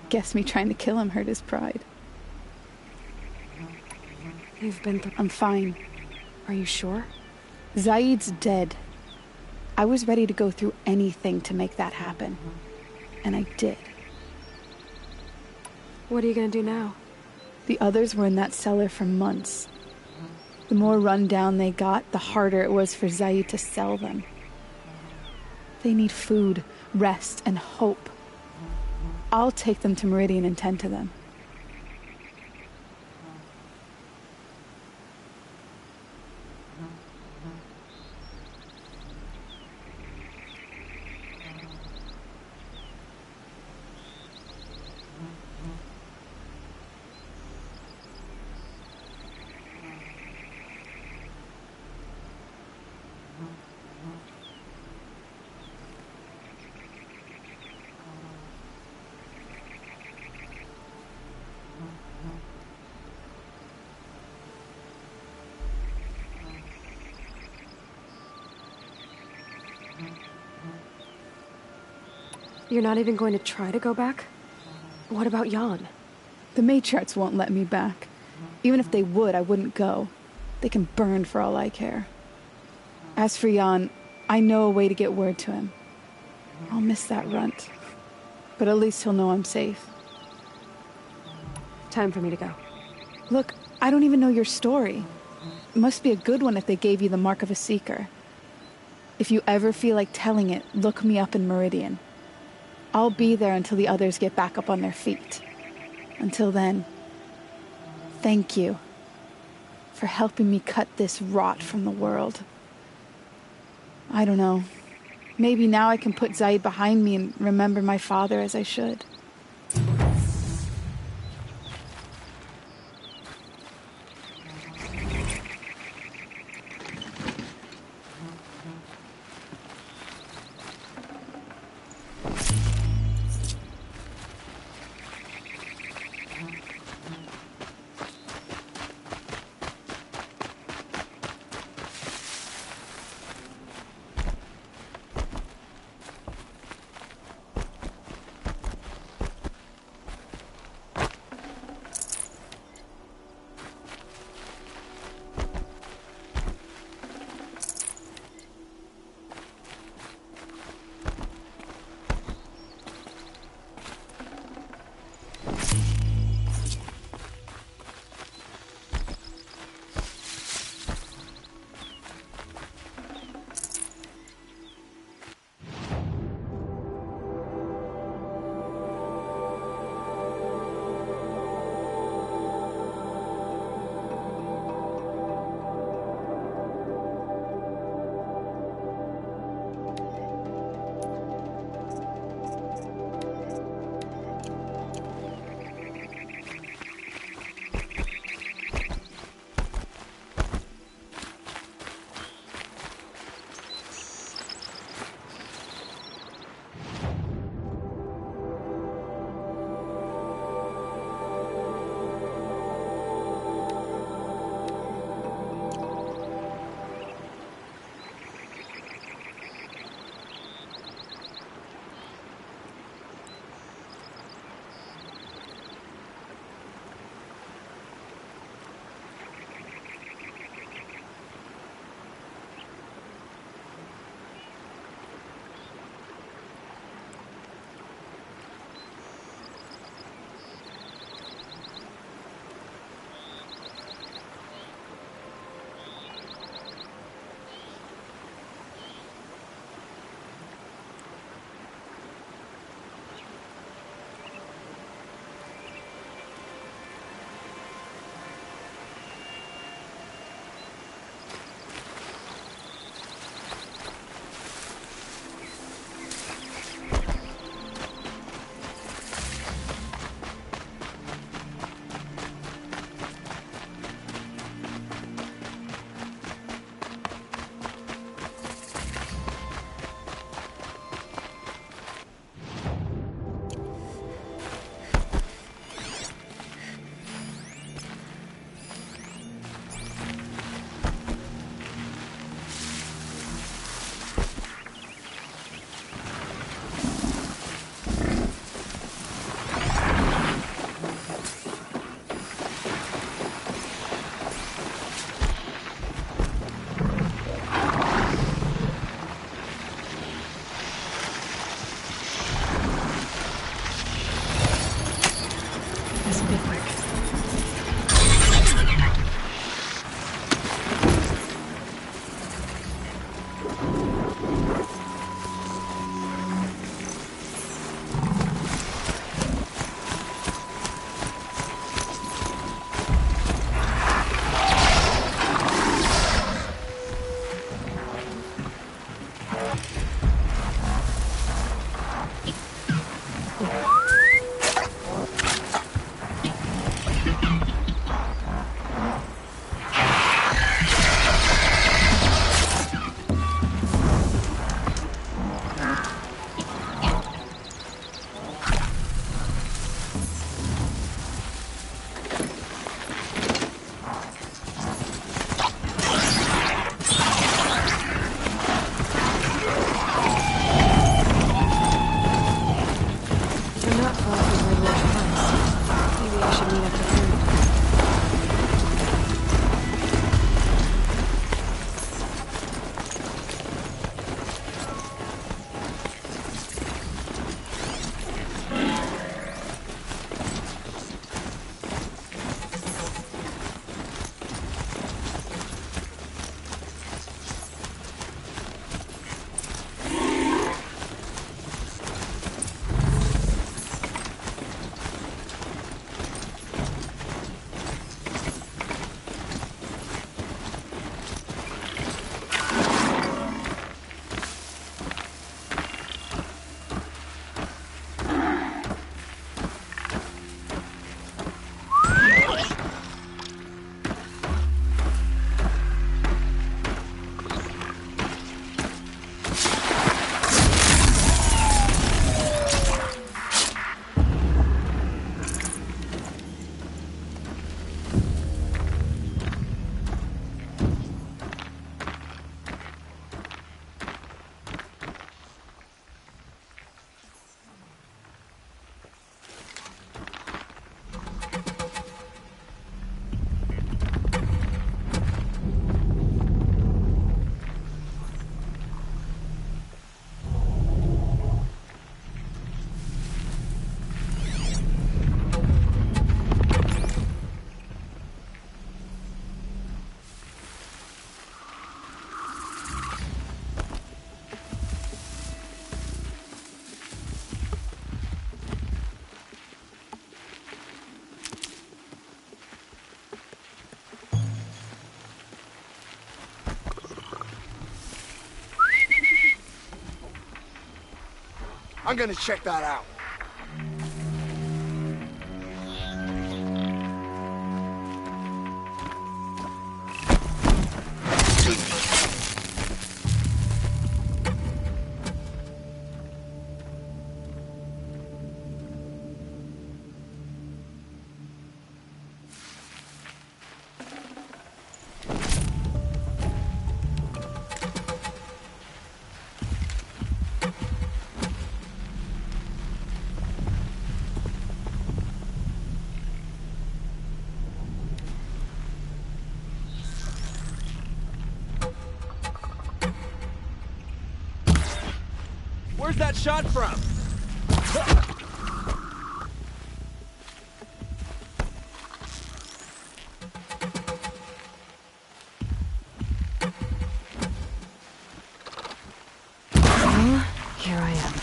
Guess me trying to kill him hurt his pride. You've been through... I'm fine. Are you sure? Zaid's dead. I was ready to go through anything to make that happen. And I did. What are you gonna do now? The others were in that cellar for months. The more run down they got, the harder it was for Zaid to sell them. They need food, rest, and hope. I'll take them to Meridian and tend to them. You're not even going to try to go back? What about Jan? The matriarchs won't let me back. Even if they would, I wouldn't go. They can burn for all I care. As for Jan, I know a way to get word to him. I'll miss that runt. But at least he'll know I'm safe. Time for me to go. Look, I don't even know your story. It must be a good one if they gave you the mark of a seeker. If you ever feel like telling it, look me up in Meridian. I'll be there until the others get back up on their feet. Until then, thank you for helping me cut this rot from the world. I don't know. Maybe now I can put Zaid behind me and remember my father as I should. I'm gonna check that out. Where's that shot from? Well, here I am.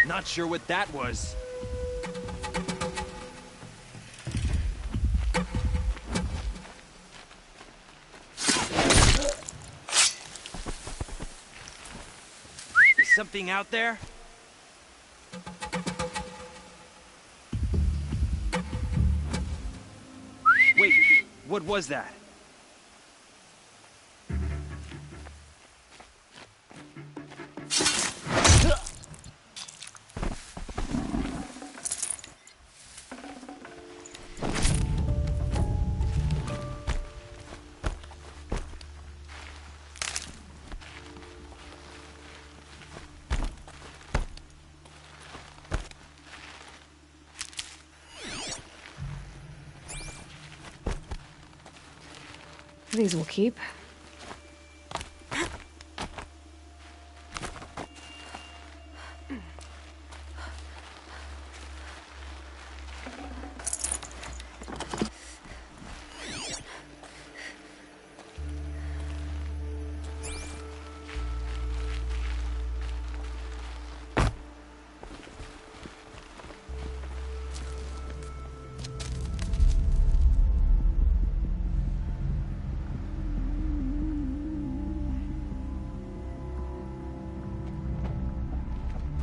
Not sure what that was. Is something out there? Wait, what was that? These will keep.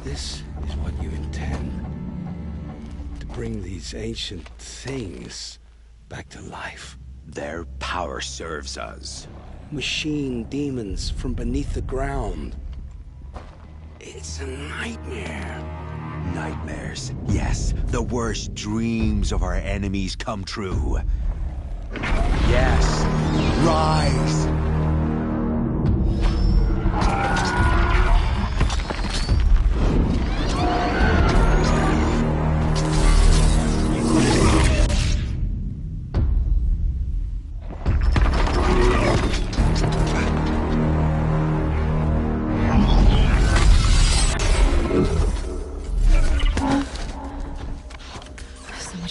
This is what you intend. To bring these ancient things back to life. Their power serves us. Machine demons from beneath the ground. It's a nightmare. Nightmares. Yes, the worst dreams of our enemies come true. Yes, rise!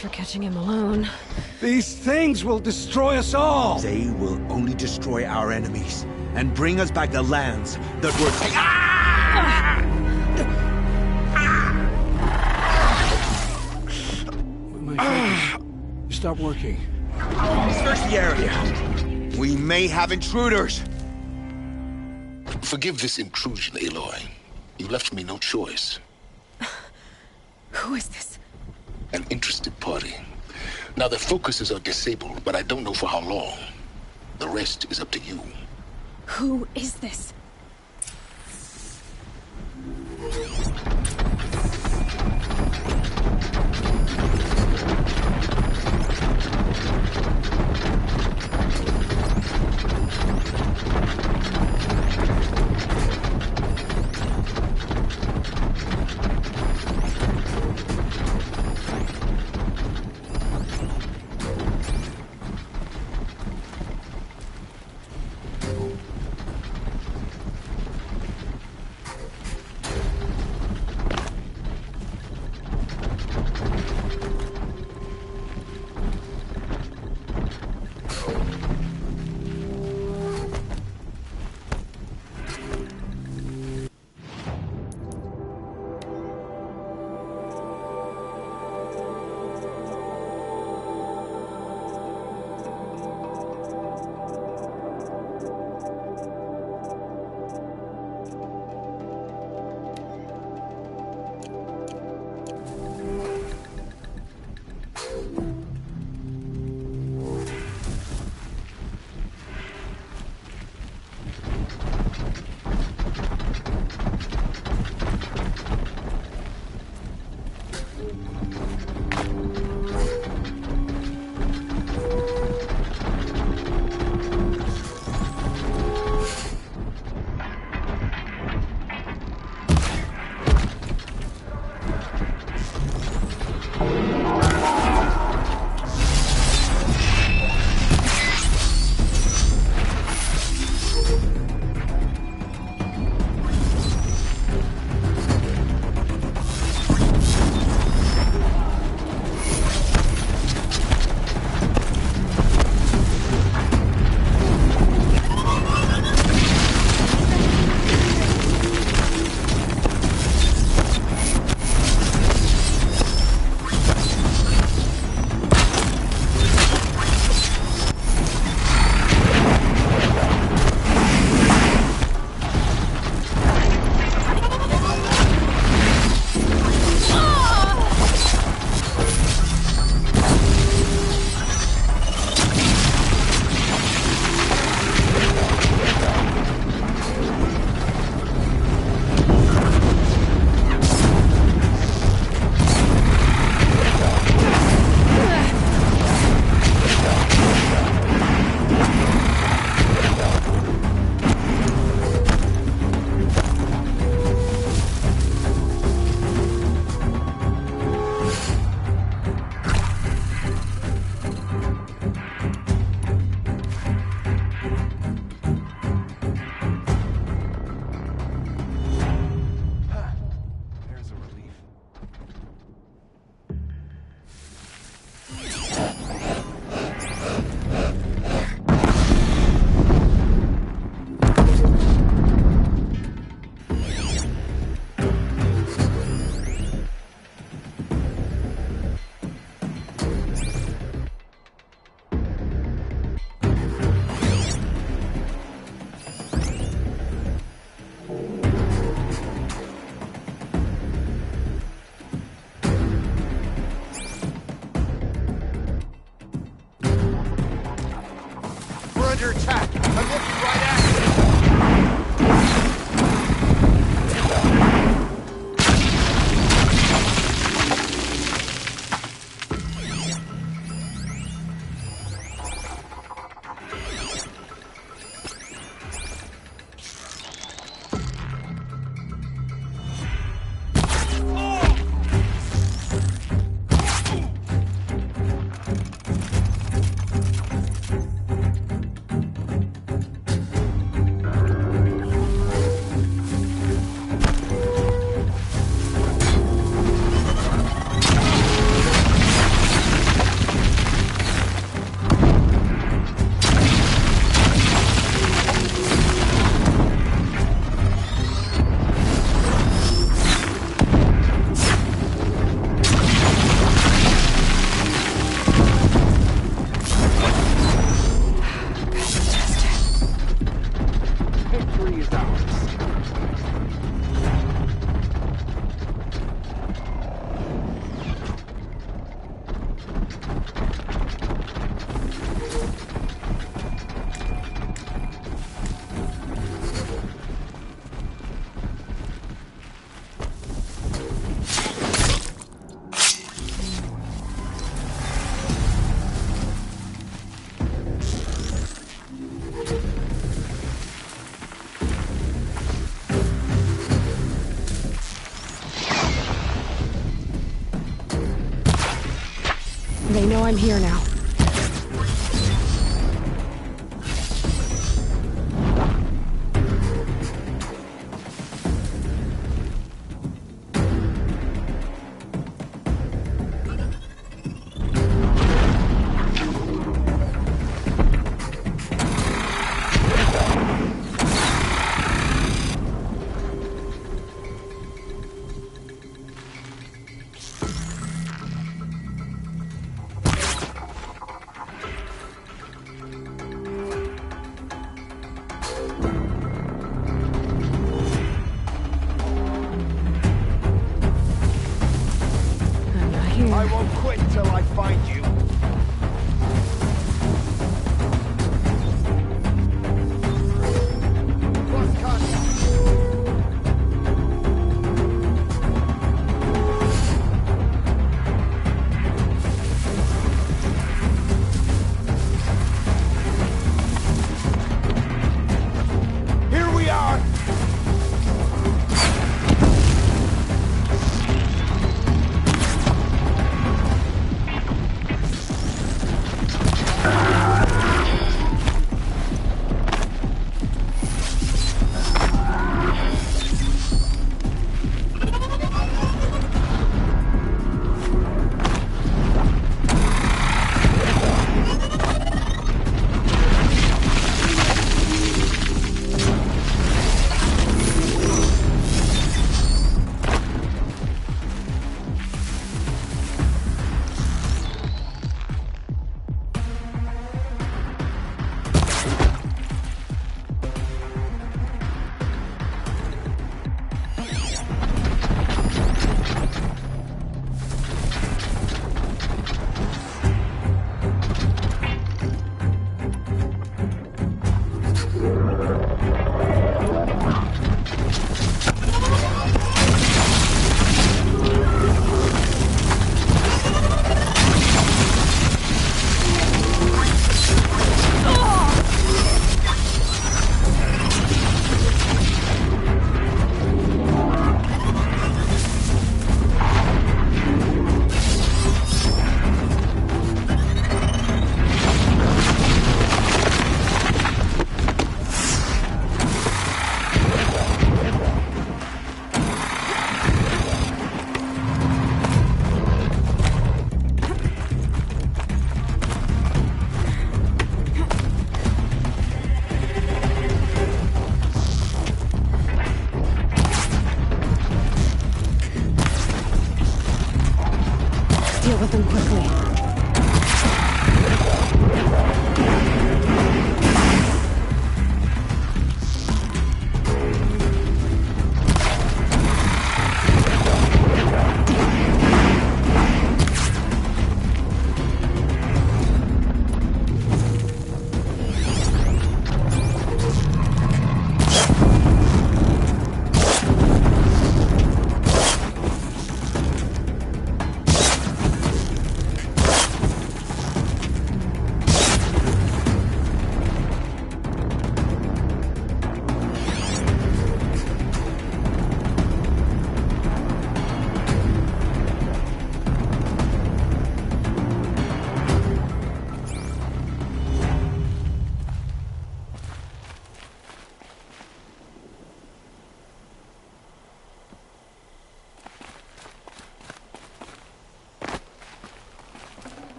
For catching him alone. These things will destroy us all! They will only destroy our enemies and bring us back the lands that were My focus. Stop working. Search the area. We may have intruders. Forgive this intrusion, Aloy. You left me no choice. Who is this? An interested party. Now, their focuses are disabled, but I don't know for how long. The rest is up to you. Who is this? attack! I'm looking right at you! They know I'm here now.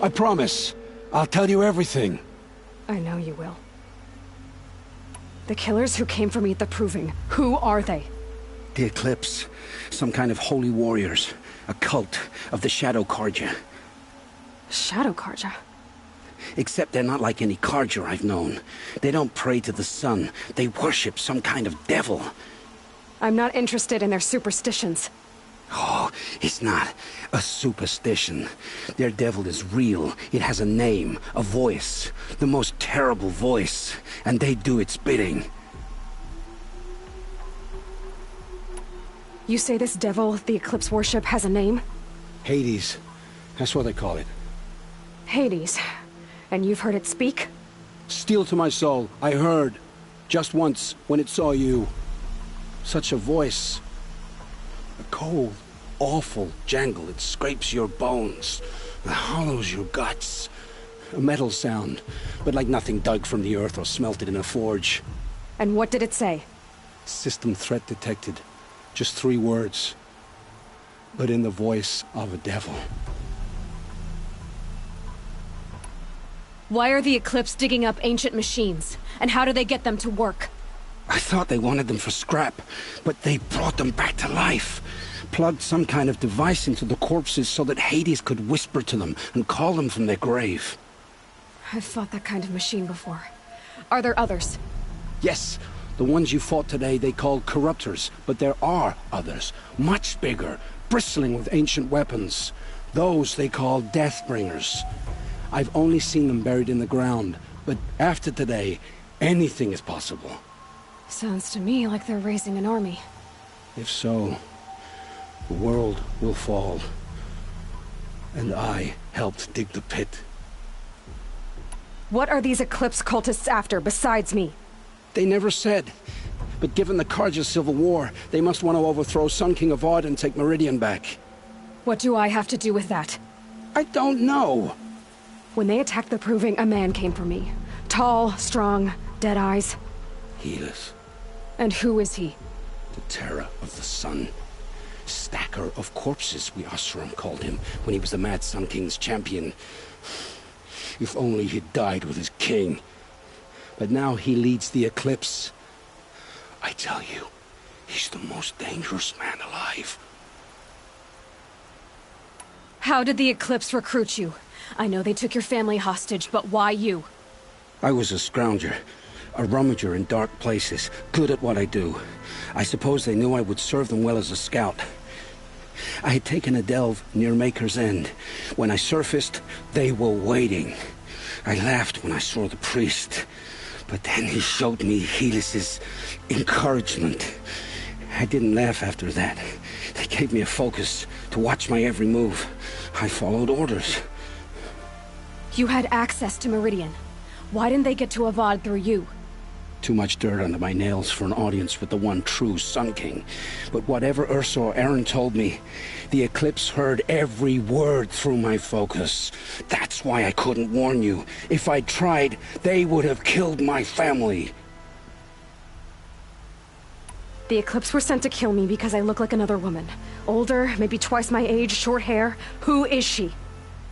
I promise. I'll tell you everything. I know you will. The killers who came for me at the Proving, who are they? The Eclipse. Some kind of holy warriors. A cult of the Shadow Carja. Shadow Carja? Except they're not like any Carja I've known. They don't pray to the sun. They worship some kind of devil. I'm not interested in their superstitions. Oh, it's not a superstition. Their devil is real. It has a name, a voice. The most terrible voice. And they do its bidding. You say this devil the Eclipse worship has a name? Hades. That's what they call it. Hades. And you've heard it speak? Steel to my soul, I heard. Just once, when it saw you. Such a voice. A cold, awful jangle. It scrapes your bones. It hollows your guts. A metal sound, but like nothing dug from the earth or smelted in a forge. And what did it say? System threat detected. Just 3 words. But in the voice of a devil. Why are the Eclipse digging up ancient machines? And how do they get them to work? I thought they wanted them for scrap, but they brought them back to life. Plugged some kind of device into the corpses so that Hades could whisper to them and call them from their grave. I've fought that kind of machine before. Are there others? Yes, the ones you fought today they called Corruptors, but there are others, much bigger, bristling with ancient weapons. Those they call Deathbringers. I've only seen them buried in the ground, but after today, anything is possible. Sounds to me like they're raising an army. If so, the world will fall. And I helped dig the pit. What are these Eclipse cultists after, besides me? They never said. But given the Carja civil war, they must want to overthrow Sun King Avad and take Meridian back. What do I have to do with that? I don't know. When they attacked the Proving, a man came for me. Tall, strong, dead eyes. Helis. And who is he? The Terror of the Sun. Stacker of corpses, we Oseram called him, when he was the Mad Sun King's champion. If only he'd died with his king. But now he leads the Eclipse. I tell you, he's the most dangerous man alive. How did the Eclipse recruit you? I know they took your family hostage, but why you? I was a scrounger. A rummager in dark places, good at what I do. I suppose they knew I would serve them well as a scout. I had taken a delve near Maker's End. When I surfaced, they were waiting. I laughed when I saw the priest, but then he showed me Helis's encouragement. I didn't laugh after that. They gave me a focus to watch my every move. I followed orders. You had access to Meridian. Why didn't they get to Avad through you? Too much dirt under my nails for an audience with the one true Sun King. But whatever Ursa or Eren told me, the Eclipse heard every word through my focus. That's why I couldn't warn you. If I'd tried, they would have killed my family. The Eclipse were sent to kill me because I look like another woman. Older, maybe twice my age, short hair. Who is she?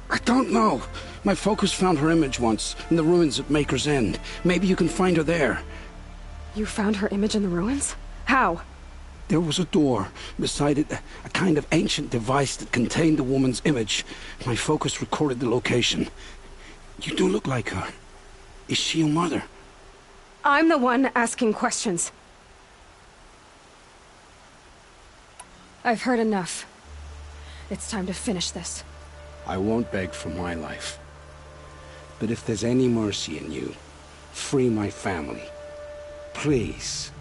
I don't know. My focus found her image once, in the ruins at Maker's End. Maybe you can find her there. You found her image in the ruins? How? There was a door. Beside it, a kind of ancient device that contained the woman's image. My focus recorded the location. You do look like her. Is she your mother? I'm the one asking questions. I've heard enough. It's time to finish this. I won't beg for my life. But if there's any mercy in you, free my family. Please.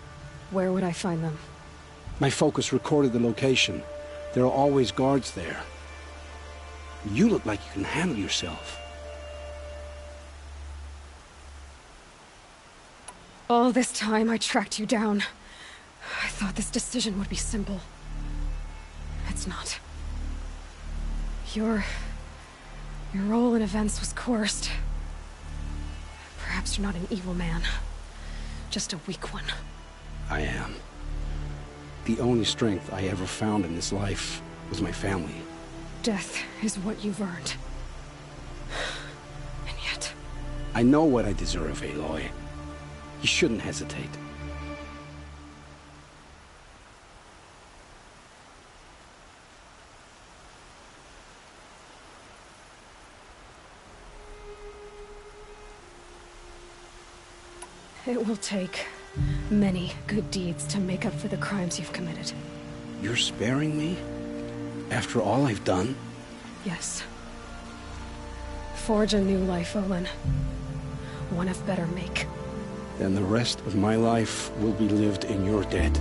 Where would I find them? My focus recorded the location. There are always guards there. You look like you can handle yourself. All this time I tracked you down. I thought this decision would be simple. It's not. Your role in events was coerced. Perhaps you're not an evil man. Just a weak one. I am. The only strength I ever found in this life was my family. Death is what you've earned. I know what I deserve, Aloy. You shouldn't hesitate. It will take many good deeds to make up for the crimes you've committed. You're sparing me? After all I've done? Yes. Forge a new life, Olin. One of better make. Then the rest of my life will be lived in your debt.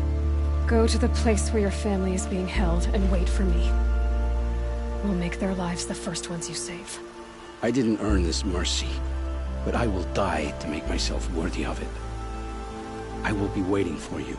Go to the place where your family is being held and wait for me. We'll make their lives the first ones you save. I didn't earn this mercy, but I will die to make myself worthy of it. I will be waiting for you,